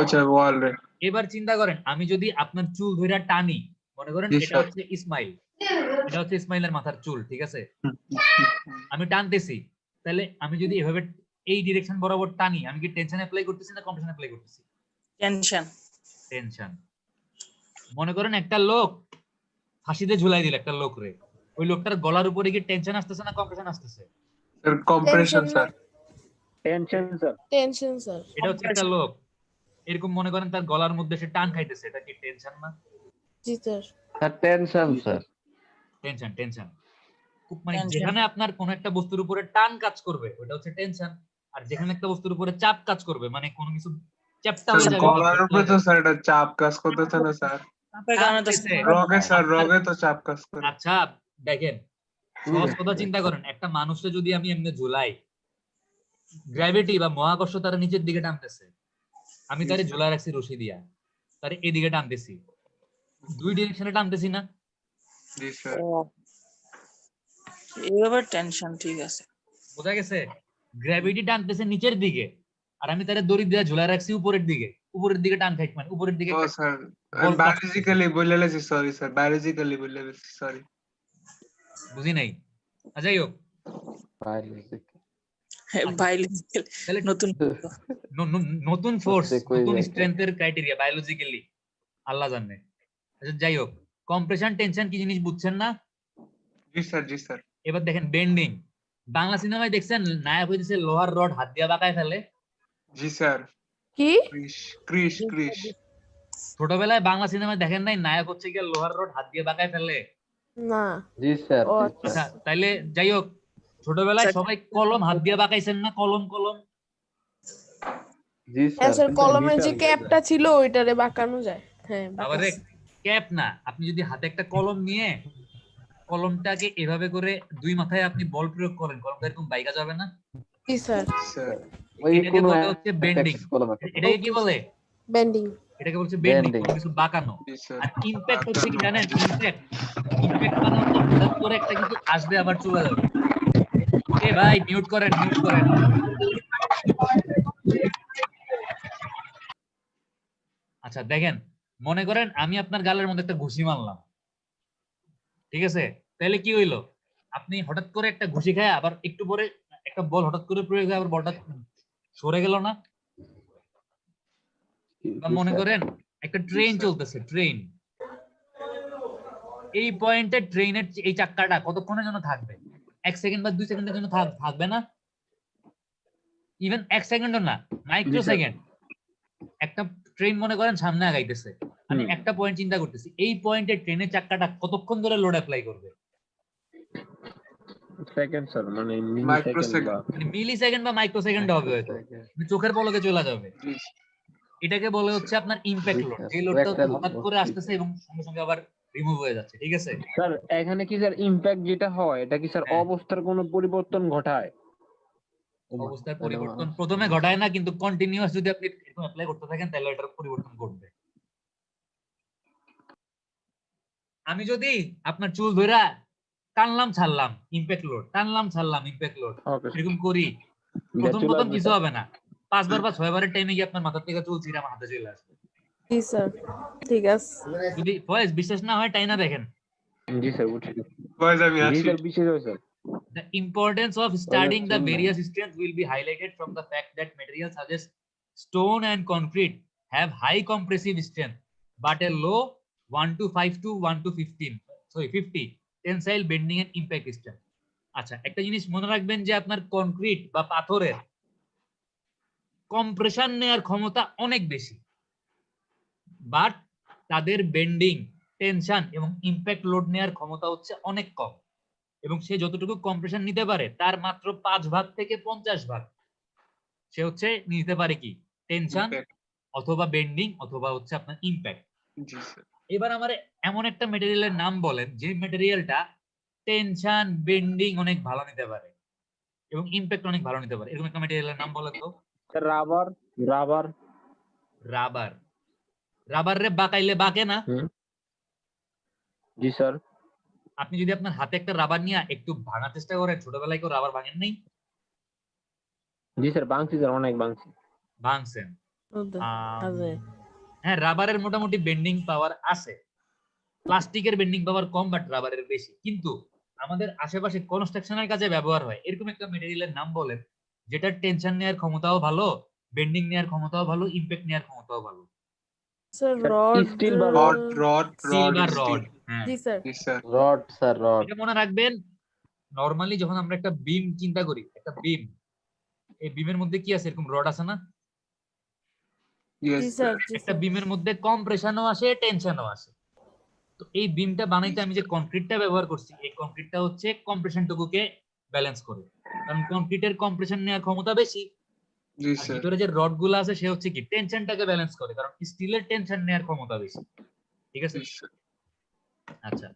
আচ্ছা, ওয়াল রে। এবার চিন্তা করেন, আমি যদি আপনার চুল ধরে টানি, মনে করেন এটা হচ্ছে ইসমাইল, এটা হচ্ছে ইসমাইলের মাথার চুল, ঠিক আছে, আমি টানতেছি, তাহলে আমি যদি এভাবে এই ডিরেকশন বরাবর টানি, আমি কি টেনশন অ্যাপ্লাই করতেছি না কম্প্রেশন অ্যাপ্লাই করতেছি? টেনশন। টেনশন। মনে করেন একটা লোক ফাঁসিতে ঝুলাই দিল একটা লোক রে, ওই লোকটার গলার উপরে কি টেনশন আসতেছে না কম্প্রেশন আসতেছে? Sir compression sir. Tension sir. Tension sir. এটা হচ্ছে একটা লোক, এরকম মনে করেন তার গলার মধ্যে সে টান খাইতেছে, এটা কি টেনশন না? জি sir. Sir tension sir. Tension, tension. মানে যেখানে আপনার কোন একটা বস্তুর উপরে টান কাজ করবে ওটা হচ্ছে টেনশন, আর যেখানে একটা বস্তুর উপরে চাপ কাজ করবে, মানে কোনো কিছু চ্যাপটা হয়ে যাবে, গলার উপরে তো স্যার এটা চাপ কাজ করতেছে না স্যার? চাপের কারণে তো রগে স্যার, রগে তো চাপ কাজ করে। আচ্ছা দেখেন, সহজ কথা চিন্তা করেন, একটা মানুষকে যদি আমি এমনি ঝুলাই, গ্র্যাভিটি বা মহাকর্ষ তার নিচের দিকে টানতেছে, আমি তারে ঝুলাই রাখছি রশি দিয়া, তারে এদিকে টানতেছি, দুই ডিরেকশনে টানতেছি না? জি স্যার। এইভাবে টেনশন, ঠিক আছে। বোঝা গেছে? গ্র্যাভিটি টানতেছে নিচের দিকে, আর আমি তারে দড়ি দিয়ে ঝুলাই রাখছি উপরের দিকে, উপরের দিকে টান খাই, মানে উপরের দিকে। ও স্যার, বায়োলজিক্যালি বলে লেছি, সরি স্যার, বায়োলজিক্যালি বলে লেছি, সরি, বুঝি নাই। যাই হোক, বায়োলজিক্যাল তাহলে নতুন নতুন ফোর্স, কই নতুন যায়? স্ট্রেংথের ক্রাইটেরিয়া বায়োলজিক্যালি আল্লাহ জানে। আচ্ছা যাই হোক, কম্প্রেশন টেনশন কি জিনিস বুঝছেন না? জি স্যার, জি স্যার। এবার দেখেন বেন্ডিং। বাংলা সিনেমায় দেখছেন নায়ক হইতেছে লোহার রড হাত দিয়ে বাঁকায় ফেলে? জি স্যার। কি? ক্রিশ। ছোটবেলায় বাংলা সিনেমায় দেখেন নাই নায়ক হচ্ছে গিয়ে লোহার রড হাত দিয়ে বাঁকায় ফেলে? না। জি স্যার। ও আচ্ছা তাইলে যাই হোক, ছোটবেলায় সবাই কলম হাত দিয়ে বাঁকাইছেন না? কলম জি হ্যাঁ স্যার। স্যার, কলমের যে ক্যাপটা ছিল ওইটারে বাঁকানো যায়। হ্যাঁ আবার বাতাস। ক্যাপ না, আপনি যদি হাতে একটা কলম নিয়ে কলমটাকে এভাবে করে দুই মাথায় আপনি বল প্রয়োগ করেন, কলমটা এরকম বাইকা যাবে না? জি স্যার। স্যার ওই এটাকে কোনো বলে হচ্ছে বেন্ডিং। অ্যাপেক্স কলমের কথা। এটাকে কি Okay, বলে? বেন্ডিং। এটাকে বলছে বেন্ডিং, Bending. কোনো কিছু বাঁকানো। জি স্যার আর ইমপ্যাক্ট হচ্ছে কি জানেন? ইমপ্যাক্ট, ইমপ্যাক্ট মানে হচ্ছে হঠাৎ করে একটা কিছু আসবে আবার চলে যাবে। এ ভাই মিউট করেন, মিউট করেন। আচ্ছা দেখেন, মনে করেন আমি আপনার গালের মধ্যে একটা ঘুষি মারলাম, ঠিক আছে? তাহলে কি হইলো? আপনি হঠাৎ করে একটা ঘুষি খায় আবার একটু পরে একটা বল হঠাৎ করে প্রয়োগ হয়ে আবার বলটা সরে গেল না? বা জি মনে স্যার। করেন একটা ট্রেন স্যার। চলতেছে, ট্রেন, এই পয়েন্টে ট্রেনের এই চাক্কাটা কতক্ষণের জন্য থাকবে? 1 সেকেন্ড বা 2 সেকেন্ডের জন্য থাকবে না? ইভেন 1 সেকেন্ডও না, মাইক্রো সেকেন্ড। একটা ট্রেন মনে করেন সামনে আগাইতেছে, আমি একটা পয়েন্ট চিন্তা করতেছি, এই পয়েন্টে ট্রেনের চাক্কাটা কতক্ষণ ধরে লোড অ্যাপ্লাই করবে? সেকেন্ড স্যার, মানে মিলি মাইক্রো সেকেন্ড বা সেকেন্ড। মানে মিলি সেকেন্ড বা মাইক্রো সেকেন্ড হবে হয়তো, মানে চোখের পলকে চলে যাবে। জি এটাকে বলে হচ্ছে আপনার ইমপ্যাক্ট জি লোড, স্যার। যে লোডটা একটা হঠাৎ করে আসতেছে এবং সঙ্গে সঙ্গে আবার রিমুভ হয়ে যাচ্ছে, ঠিক আছে? স্যার এখানে কি স্যার ইমপ্যাক্ট যেটা হয় এটা কি স্যার হ্যাঁ। অবস্থার কোনো পরিবর্তন ঘটায়? অবস্থার পরিবর্তন প্রথমে ঘটায় না, কিন্তু কন্টিনিউয়াস যদি আপনি এরকম অ্যাপ্লাই করতে থাকেন তাহলে এটার পরিবর্তন ঘটবে। আমি যদি আপনার চুল ধইরা টানলাম ছাড়লাম ইমপ্যাক্ট লোড, টানলাম ছাড়লাম ইমপ্যাক্ট লোড, ওকে এরকম করি, প্রথম চলে প্রথম আসবে কিছু স্যার। হবে না, 5 বার বা 6 বারের টাইমে গিয়ে আপনার মাথা থেকে চুল ছিঁড়ে আমার হাতে চলে আসবে। জি স্যার। ঠিক আছে। যদি ফয়েজ বিশ্বাস না হয় টাইনা দেখেন। জি স্যার বুঝছি। বয়স আমি জি আসি। স্যার বিশেষ হয় sir. The importance of studying the various strengths will be highlighted from the fact that materials such as stone and concrete have high compressive strength but a low 1 to 5 to 1 to 50 tensile bending and impact strength. আচ্ছা একটা জিনিস মনে রাখবেন যে আপনার concrete বা পাথরের compression নেয়ার ক্ষমতা অনেক বেশি, বাট তাদের বেন্ডিং, টেনশন এবং ইমপ্যাক্ট লোড নেয়ার ক্ষমতা হচ্ছে অনেক কম, এবং সে যতটুকু কম্প্রেশন নিতে পারে তার মাত্র 5 ভাগ থেকে 50 ভাগ সে হচ্ছে নিতে পারে কি টেনশন Impact. অথবা বেন্ডিং অথবা হচ্ছে আপনার ইমপ্যাক্ট। জি স্যার। এবার আমার এমন একটা মেটেরিয়ালের নাম বলেন যে মেটেরিয়ালটা টেনশন বেন্ডিং অনেক ভালো নিতে পারে এবং ইমপ্যাক্ট অনেক ভালো নিতে পারে, এরকম একটা মেটেরিয়ালের নাম বলেন তো। রাবার। রাবার। রাবার। রাবার রে বাঁকাইলে বাঁকে না? জি স্যার। আপনি যদি আপনার হাতে একটা রাবার নিয়ে একটু ভাঙার চেষ্টা করেন, ছোটবেলায় কেউ রাবার ভাঙেন নাই? জি স্যার বাংছি স্যার, অনেক বাংছি। ভাঙছেন। আছে। হ্যাঁ রাবারের মোটামুটি বেন্ডিং পাওয়ার আছে, প্লাস্টিকের বেন্ডিং পাওয়ার কম বাট রাবারের বেশি। কিন্তু আমাদের আশেপাশে কনস্ট্রাকশনের কাজে ব্যবহার হয় এরকম একটা মেটেরিয়ালের নাম বলেন যেটার টেনশন নেওয়ার ক্ষমতাও ভালো, বেন্ডিং নেওয়ার ক্ষমতাও ভালো, ইমপ্যাক্ট নেওয়ার ক্ষমতাও ভালো। Sir rod. স্টিল বা রড সিলভার রড। হ্যাঁ জি স্যার। জি স্যার। Rod sir, rod. এটা মনে রাখবেন, নরমালি যখন আমরা একটা বিম চিন্তা করি, একটা বিম, এই বিমের মধ্যে কি আছে, এরকম রড আছে না? জি ইয়েস স্যার। স্যার। জি একটা স্যার। বিমের মধ্যে কম্প্রেশনও আসে টেনশনও আসে। তো এই বিমটা বানাইতে আমি যে কংক্রিটটা ব্যবহার করছি, এই কংক্রিটটা হচ্ছে কম্প্রেশনটুকুকে ব্যালেন্স করে, কারণ কংক্রিটের কম্প্রেশন নেওয়ার ক্ষমতা বেশি, জি আর স্যার। ভিতরে যে রড গুলো আছে সে হচ্ছে কি টেনশনটাকে ব্যালেন্স করে, কারণ স্টিলের টেনশন নেওয়ার ক্ষমতা বেশি, ঠিক আছে? জি স্যার। আচ্ছা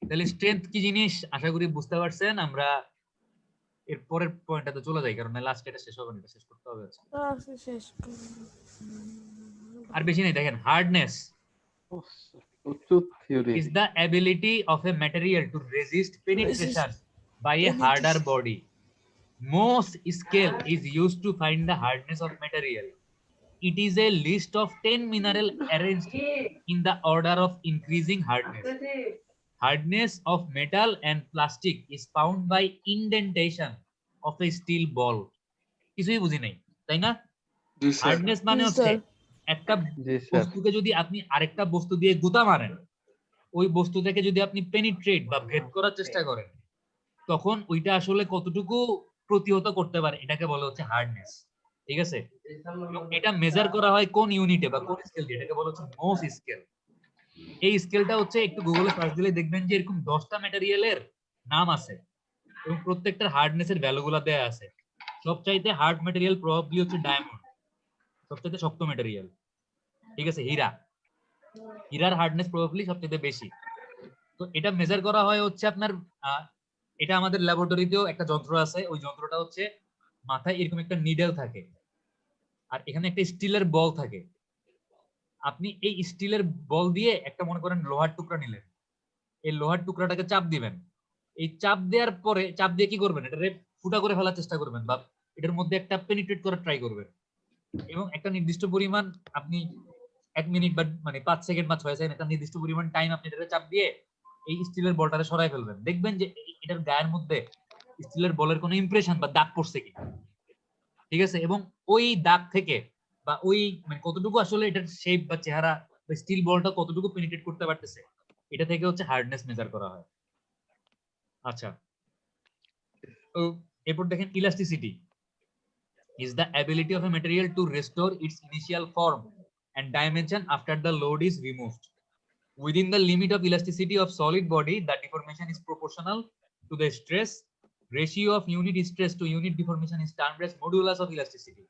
তাহলে স্ট্রেংথ কি জিনিস আশা করি বুঝতে পারছেন। আমরা এর পরের পয়েন্টটাতে চলে যাই, কারণ লাস্ট এটা শেষ হবে না, এটা শেষ করতে হবে। আচ্ছা, শেষ। আর বেশি নেই, দেখেন হার্ডনেস প্রচুর theory. is the ability of a material to resist penetration by a harder body. Mohs scale is used to find the hardness of material. It is a list of 10 minerals arranged in the order of increasing hardness. Hardness of metal and plastic is found by indentation of a steel ball. কিছুই বুঝি নাই, তাই না? জি sir. Hardness মানে জি, হচ্ছে sir. একটা জি sir. বস্তুকে যদি আপনি আরেকটা বস্তু দিয়ে গুতা মারেন, ওই বস্তু থেকে যদি আপনি পেনিট্রেট বা ভেদ করার চেষ্টা করেন, তখন ওইটা আসলে কতটুকু প্রতিহত করতে পারে এটাকে বলা হচ্ছে হার্ডনেস, ঠিক আছে? এবং এটা মেজার করা হয় কোন ইউনিটে বা কোন স্কেল দিয়ে, এটাকে বলা হচ্ছে মোস স্কেল। এই স্কেলটা হচ্ছে একটু গুগলে সার্চ দিলে দেখবেন যে এরকম 10টা ম্যাটেরিয়ালের নাম আছে এবং প্রত্যেকটার হার্ডনেসের ভ্যালুগুলো দেয়া আছে। সবচাইতে হার্ড ম্যাটেরিয়াল প্রবাবলি হচ্ছে ডায়মন্ড, সবচাইতে শক্ত ম্যাটেরিয়াল, ঠিক আছে, হীরা। হীরার হার্ডনেস প্রবাবলি সবচেয়ে বেশি। তো এটা মেজার করা হয় হচ্ছে আপনার এটা আমাদের ল্যাবরেটরিতেও একটা যন্ত্র আছে, ওই যন্ত্রটা হচ্ছে মাথায় এরকম একটা নিডেল থাকে আর এখানে একটা স্টিলের বল থাকে। আপনি এই স্টিলের বল দিয়ে একটা মনে করেন লোহার টুকরা নিলেন, এই লোহার টুকরাটাকে চাপ দিবেন, এই চাপ দেওয়ার পরে চাপ দিয়ে কি করবেন, এটা ফুটা করে ফেলার চেষ্টা করবেন বা এটার মধ্যে একটা পেনিট্রেট করার ট্রাই করবেন এবং একটা নির্দিষ্ট পরিমাণ আপনি 1 মিনিট বা মানে 5 সেকেন্ড বা 6 সেকেন্ড একটা নির্দিষ্ট পরিমাণ টাইম আপনি এটাকে চাপ দিয়ে এই স্টিলের বলটাকে সরাই ফেলবেন, দেখবেন যে এটার গায়ের মধ্যে স্টিলের বলের কোনো ইমপ্রেশন বা দাগ পড়ছে কি, ঠিক আছে? এবং ওই দাগ থেকে বা ওই মানে কতটুকু আসলে এটার শেপ বা চেহারা বা স্টিল বলটা কতটুকু পেনিট্রেট করতে পারতেছে, এটা থেকে হচ্ছে হার্ডনেস মেজার করা হয়। আচ্ছা, তো এরপর দেখেন elasticity is the ability of a material to restore its initial form and dimension after the load is removed. Within the limit of elasticity of solid body, the deformation is proportional to the stress. Ratio of unit stress to unit deformation is termed as modulus of elasticity.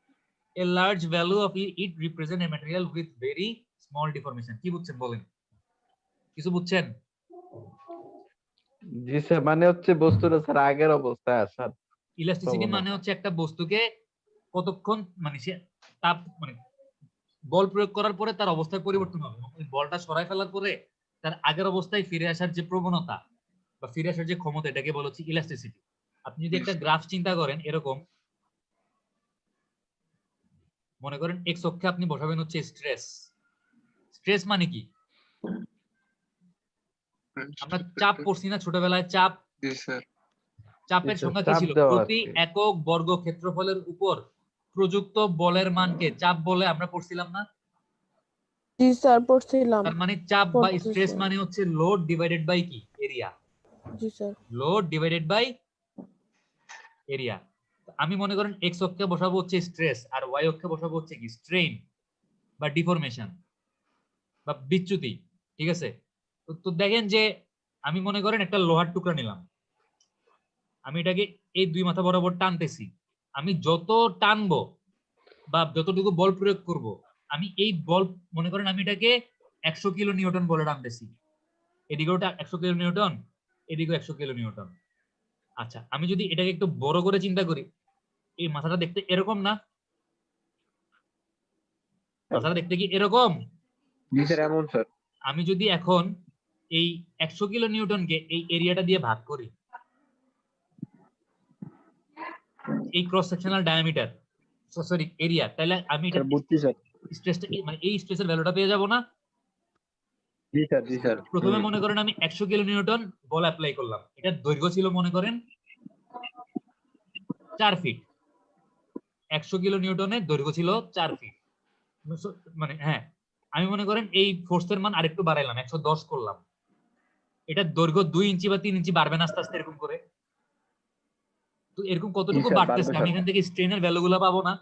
A large value of it represents a material with very small deformation. কি বুঝছেন বলেন? কিছু বুঝছেন? জি sir, মানে হচ্ছে বস্তুটা sir আগের অবস্থায় আসার ইলাস্টিসিটি মানে হচ্ছে একটা বস্তুকে কতক্ষণ মানে সে তাপ মানে বল প্রয়োগ করার পরে তার অবস্থায় পরিবর্তন হবে, ওই বলটা সরাই ফেলার পরে তার আগের অবস্থায় ফিরে আসার যে প্রবণতা বা ফিরে আসার যে ক্ষমতা, এটাকে বলা হচ্ছে ইলাস্টিসিটি। আপনি যদি একটা গ্রাফ চিন্তা করেন এরকম, মনে করেন এক্স অক্ষে আপনি বসাবেন হচ্ছে স্ট্রেস। স্ট্রেস মানে কি? আমরা চাপ পড়ছি না ছোটবেলায়, চাপ, জি স্যার। চাপের সংজ্ঞা কি চাপ ছিল? দেওয়া প্রতি আছে। একক বর্গ ক্ষেত্রফলের উপর প্রযুক্ত বলের মানকে চাপ বলে আমরা পড়ছিলাম না? জি স্যার পড়ছিলাম। তার মানে চাপ বা পড়তেছি। স্ট্রেস মানে হচ্ছে লোড ডিভাইডেড বাই কি? এরিয়া। জি sir. Load divided by area. আমি মনে করেন এক্স অক্ষে বসাবো হচ্ছে স্ট্রেস আর ওয়াই অক্ষে বসাবো হচ্ছে কি? স্ট্রেইন বা ডিফরমেশন বা বিচ্যুতি, ঠিক আছে? তো দেখেন যে আমি মনে করেন একটা লোহার টুকরা নিলাম, আমি এটাকে এই দুই মাথা বরাবর টানতেছি, আমি যত টানবো বা যতটুকু বল প্রয়োগ করব, আমি এই বল মনে করেন আমি এটাকে 100 কিলো নিউটন বলে টানতেছি, এদিকেও 100 কিলো নিউটন, এদিকেও 100 কিলো নিউটন। আচ্ছা, আমি যদি এটাকে একটু বড় করে চিন্তা করি, এই মাথাটা দেখতে এরকম না? মাথাটা দেখতে কি এরকম? জি স্যার, এমন স্যার। আমি যদি এখন এই 100 কিলো নিউটনকে এই এরিয়াটা দিয়ে ভাগ করি, এই cross sectional diameter sorry area, তাহলে আমি এটা বুঝছি স্যার। স্ট্রেসটা মানে এই স্ট্রেসের ভ্যালুটা পেয়ে যাব না? জি স্যার, জি স্যার। প্রথমে মনে করেন আমি 100 কিলো নিউটন বল অ্যাপ্লাই করলাম, এটার দৈর্ঘ্য ছিল মনে করেন 4 ফিট। 100 কিলো নিউটনের দৈর্ঘ্য ছিল 4 ফিট, মানে হ্যাঁ, আমি মনে করেন এই ফোর্সের মান আরেকটু বাড়াইলাম, 110 করলাম, এটার দৈর্ঘ্য 2 ইঞ্চি বা 3 ইঞ্চি বাড়বে না আস্তে আস্তে এরকম করে? তো এরকম কতটুকু স্যার, বাড়তেছে, বাড়বে আমি স্যার। এখান থেকে স্ট্রেনের ভ্যালুগুলো পাবো না?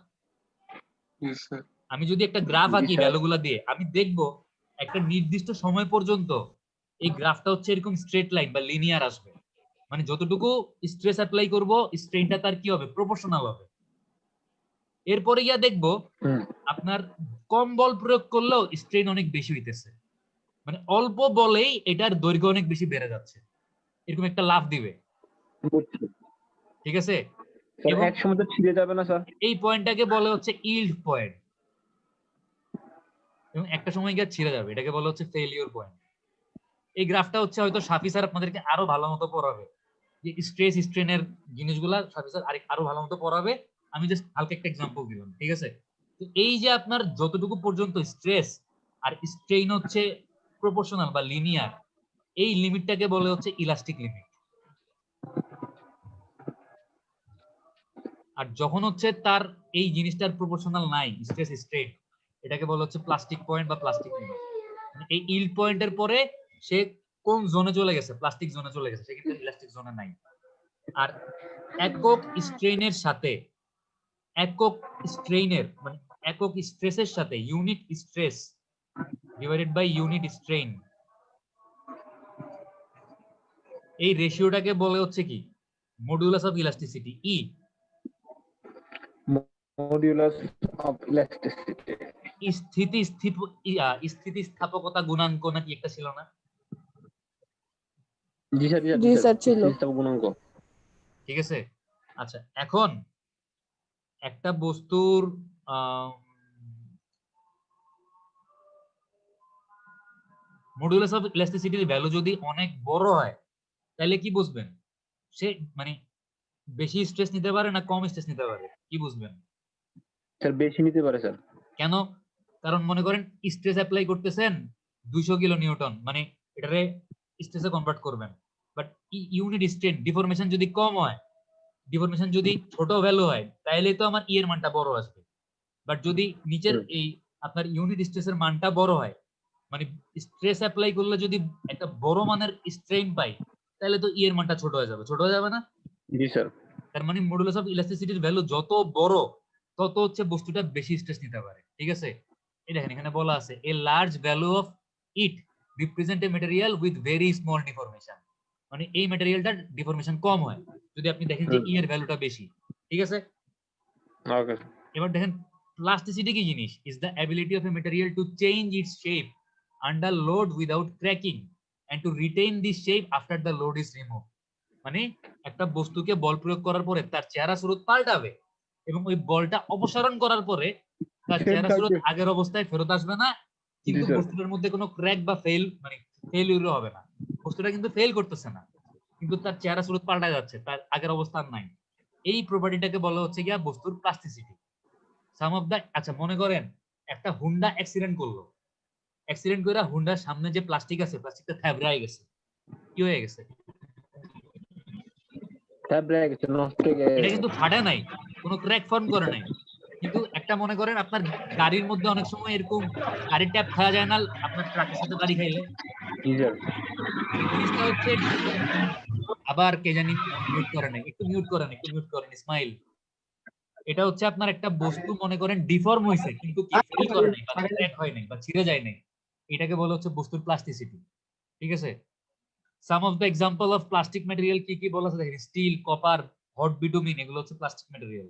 জি স্যার। আমি যদি একটা গ্রাফ জি আঁকি স্যার। ভ্যালুগুলো দিয়ে, আমি দেখবো একটা নির্দিষ্ট সময় পর্যন্ত এই গ্রাফটা হচ্ছে এরকম স্ট্রেট লাইন বা লিনিয়ার আসবে, মানে যতটুকু স্ট্রেস অ্যাপ্লাই করব স্ট্রেনটা তার কি হবে? প্রপোর্শনাল হবে। এরপরে গিয়া দেখবো হুম। আপনার কম বল প্রয়োগ করলেও স্ট্রেন অনেক বেশি হইতেছে, মানে অল্প বলেই এটার দৈর্ঘ্য অনেক বেশি বেড়ে যাচ্ছে, এরকম একটা লাফ দিবে, বুঝছি। ঠিক আছে? স্যার, এবং এক সময় তো ছিঁড়ে যাবে না স্যার? এই পয়েন্টটাকে বলে হচ্ছে ইল্ড পয়েন্ট, এবং একটা সময় গিয়ে ছিঁড়ে যাবে, এটাকে বলা হচ্ছে ফেলিওর পয়েন্ট। এই গ্রাফটা হচ্ছে হয়তো শাফি স্যার আপনাদেরকে আরো ভালো মতো পড়াবে, যে স্ট্রেস স্ট্রেনের জিনিসগুলা শাফি স্যার আরো ভালো মতো পড়াবে, আমি জাস্ট হালকা একটা এক্সাম্পল দিলাম, ঠিক আছে? তো এই যে আপনার যতটুকু পর্যন্ত স্ট্রেস আর স্ট্রেইন হচ্ছে প্রপোর্শনাল বা লিনিয়ার, এই লিমিটটাকে বলে হচ্ছে ইলাস্টিক লিমিট। আর যখন হচ্ছে তার এই জিনিসটার প্রপোর্শনাল নাই, স্ট্রেস স্ট্রেইন, এটাকে বলা হচ্ছে প্লাস্টিক পয়েন্ট বা প্লাস্টিক লিমিট। এই ইল্ড পয়েন্টের পরে সে কোন জোনে চলে গেছে? প্লাস্টিক জোনে চলে গেছে, সে কিন্তু ইলাস্টিক জোনে নাই। আর একক স্ট্রেইনের সাথে একক স্ট্রেইনের মানে একক স্ট্রেসের সাথে unit stress divided by unit strain, এই রেশিওটাকে বলে হচ্ছে কি? Modulus of elasticity, E. Modulus of elasticity. স্থিতিস্থাপকতা গুণাঙ্ক নাকি একটা ছিল না? জি স্যার জি স্যার ছিল। স্থিতিস্থাপক গুণাঙ্ক। ঠিক আছে, আচ্ছা এখন একটা বস্তুর মডুলাস অফ ইলাস্টিসিটির ভ্যালু যদি অনেক বড় হয় তাহলে কি বুঝবেন? সে মানে বেশি স্ট্রেস নিতে পারে না কম স্ট্রেস নিতে পারে, কি বুঝবেন? স্যার বেশি নিতে পারে স্যার। কেন? কারণ মনে করেন স্ট্রেস অ্যাপ্লাই করতেছেন 200 কিলো নিউটন, মানে এটারে স্ট্রেসে কনভার্ট করবেন, বাট ইউনিট স্ট্রেন ডিফরমেশন যদি কম হয়, ডিফরমেশন যদি ছোট ভ্যালু হয়, তাহলে তো আমার ই এর মানটা বড় আসবে। বাট যদি নিচের এই আপনার ইউনিট স্ট্রেসের মানটা বড় হয়, মানে স্ট্রেস অ্যাপ্লাই করলে যদি একটা বড় মানের স্ট্রেন পাই, তাহলে তো ই এর মানটা ছোট হয়ে যাবে না? জি স্যার। তার মানে মডুলাস অফ ইলাস্টিসিটির ভ্যালু যত বড় তত হচ্ছে বস্তুটা বেশি স্ট্রেস নিতে পারে। ঠিক আছে, এই দেখেন এখানে বলা আছে a large value of it represent a material with very small deformation, মানে এই ম্যাটেরিয়ালটার ডিফরমেশন কম হয় যদি আপনি দেখেন যে ই এর ভ্যালুটা বেশি। ঠিক আছে, ওকে। এবার দেখেন প্লাস্টিসিটি কি জিনিস? Is the ability of a material to change its shape under load without cracking and to retain this shape after the load is remove. মানে একটা বস্তুকে বল প্রয়োগ করার পরে তার চেহারা স্বরূপ পাল্টাবে এবং ওই বলটা অপসারণ করার পরে তার চেহারা স্বরূপ আগের অবস্থায় ফেরত আসবে না, কিন্তু বস্তুটার মধ্যে কোনো ক্র্যাক বা ফেইলিউরও হবে না। বস্তুটা কিন্তু ফেল করতেছে না, কিন্তু তার চেহারা স্বরূপ পাল্টা যাচ্ছে, তার আগের অবস্থান নাই। এই প্রপার্টিটাকে বলা হচ্ছে গিয়া বস্তুর প্লাস্টিসিটি। সাম অফ দা, আচ্ছা মনে করেন একটা হুন্ডা অ্যাক্সিডেন্ট করলো, অ্যাক্সিডেন্ট করে হুন্ডার সামনে যে প্লাস্টিক আছে প্লাস্টিকটা থ্যাবড়ায় গেছে, কি হয়ে গেছে? এটা কিন্তু ফাটে নাই, কোনো ক্র্যাক ফর্ম করে নাই, কিন্তু একটা মনে করেন আপনার গাড়ির মধ্যে অনেক সময় এরকম গাড়ির ট্যাপ খাওয়া যায় না আপনার ট্রাকের সাথে গাড়ি খাইলে, জিনিসটা হচ্ছে আবার কে জানি মিউট করে নাই, একটু মিউট করেন ইসমাইল। এটা হচ্ছে আপনার একটা বস্তু মনে করেন ডিফর্ম হইছে কিন্তু কি ফেল করে নাই বা ক্র্যাক হয় নাই বা ছিঁড়ে যায় নাই, এটাকে বলা হচ্ছে বস্তুর প্লাস্টিসিটি। ঠিক আছে, some of the example of plastic material কি কি বলা আছে দেখেন, স্টিল, কপার, হট বিটুমিন, এগুলো হচ্ছে প্লাস্টিক ম্যাটেরিয়াল।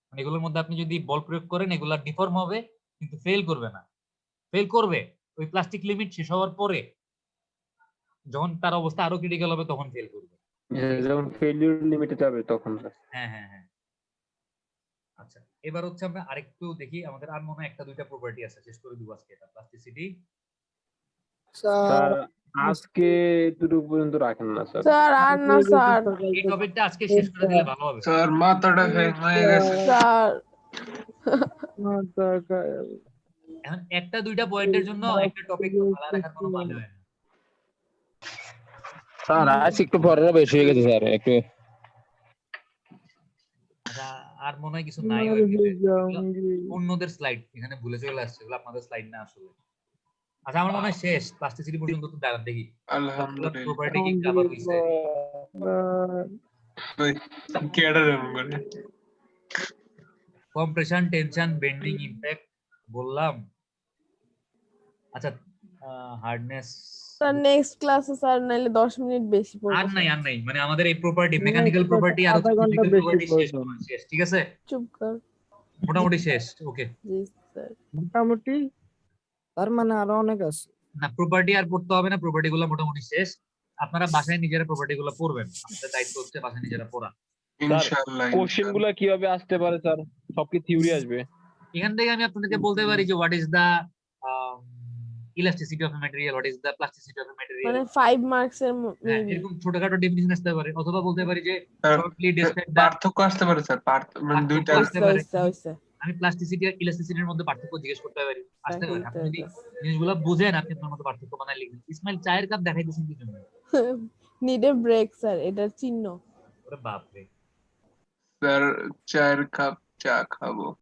মানে এগুলোর মধ্যে আপনি যদি বল প্রয়োগ করেন এগুলা ডিফর্ম হবে কিন্তু ফেল করবে না, ফেল করবে ওই প্লাস্টিক লিমিট শেষ হওয়ার পরে, যখন তার অবস্থা আরো ক্রিটিক্যাল হবে তখন ফেল করবে, যখন ফেলিউর লিমিটে যাবে তখন। হ্যাঁ হ্যাঁ হ্যাঁ। আচ্ছা এবার হচ্ছে আমরা আরেকটু দেখি, আমাদের আর মনে হয় একটা দুইটা প্রপার্টি আছে, শেষ করে দিব আজকে এটা প্লাস্টিসিটি। স্যার আজকে এতটুকু পর্যন্ত রাখেন না স্যার। স্যার আর না স্যার। এই টপিকটা আজকে শেষ করে দিলে ভালো হবে স্যার মাথাটা হ্যাং হয়ে গেছে। স্যার এখন একটা দুইটা পয়েন্টের জন্য একটা টপিক ভালো রাখার কোনো মানে হয় না। স্যার আজ একটু পড়াটা বেশি হয়ে গেছে স্যার একটু। আচ্ছা আর মনে হয় কিছু নাই, অন্যদের স্লাইড এখানে ভুলে চলে আসছে, এগুলো আপনাদের স্লাইড না আসলে। আচ্ছা আমার মনে হয় শেষ, প্লাস্টিসিটি পর্যন্ত তো দাঁড়ান দেখি আলহামদুলিল্লাহ। প্রপার্টি কি কভার হইছে। কেডা রকম করে কম্প্রেশন, টেনশন, বেন্ডিং, ইমপ্যাক্ট বললাম। আচ্ছা হার্ডনেস স্যার নেক্সট ক্লাসে স্যার নাইলে 10 মিনিট বেশি পড়বে। আর নাই মানে আমাদের এই প্রপার্টি মেকানিক্যাল প্রপার্টি আর ফিজিক্যাল প্রপার্টি শেষ। ঠিক আছে, চুপ কর। মোটামুটি শেষ। ওকে জি স্যার। মোটামুটি তার মানে আরো অনেক আছে না, প্রপার্টি আর পড়তে হবে না, প্রপার্টি গুলো মোটামুটি শেষ। আপনারা বাসায় নিজেরা প্রপার্টি গুলো পড়বেন, আপনাদের দায়িত্ব হচ্ছে বাসায় নিজেরা পড়া। ইনশাআল্লাহ। কোশ্চেন গুলা কিভাবে আসতে পারে স্যার? সব কি থিওরি আসবে? এখান থেকে আমি আপনাদেরকে বলতে পারি যে what is the elasticity of a material, what is the plasticity of a material, মানে 5 মার্কস এর এরকম ছোটখাটো ডেফিনিশন আসতে পারে, অথবা বলতে পারি যে শর্টলি ডেসক্রাইব দা পার্থক্য আসতে পারে স্যার, মানে দুইটা আসতে পারে। হইছে। আমি প্লাস্টিসিটি আর ইলাস্টিসিটির মধ্যে পার্থক্য জিজ্ঞেস করতে পারি, আসতে পারে। আপনি যদি জিনিসগুলো বুঝেন আপনি আপনার মতো পার্থক্য বানায় লিখবেন। ইসমাইল চায়ের কাপ দেখাইতেছেন কি জন্য? নিড এ ব্রেক স্যার, এটার চিহ্ন। ওরে বাপ রে। স্যার 4 কাপ চা খাবো।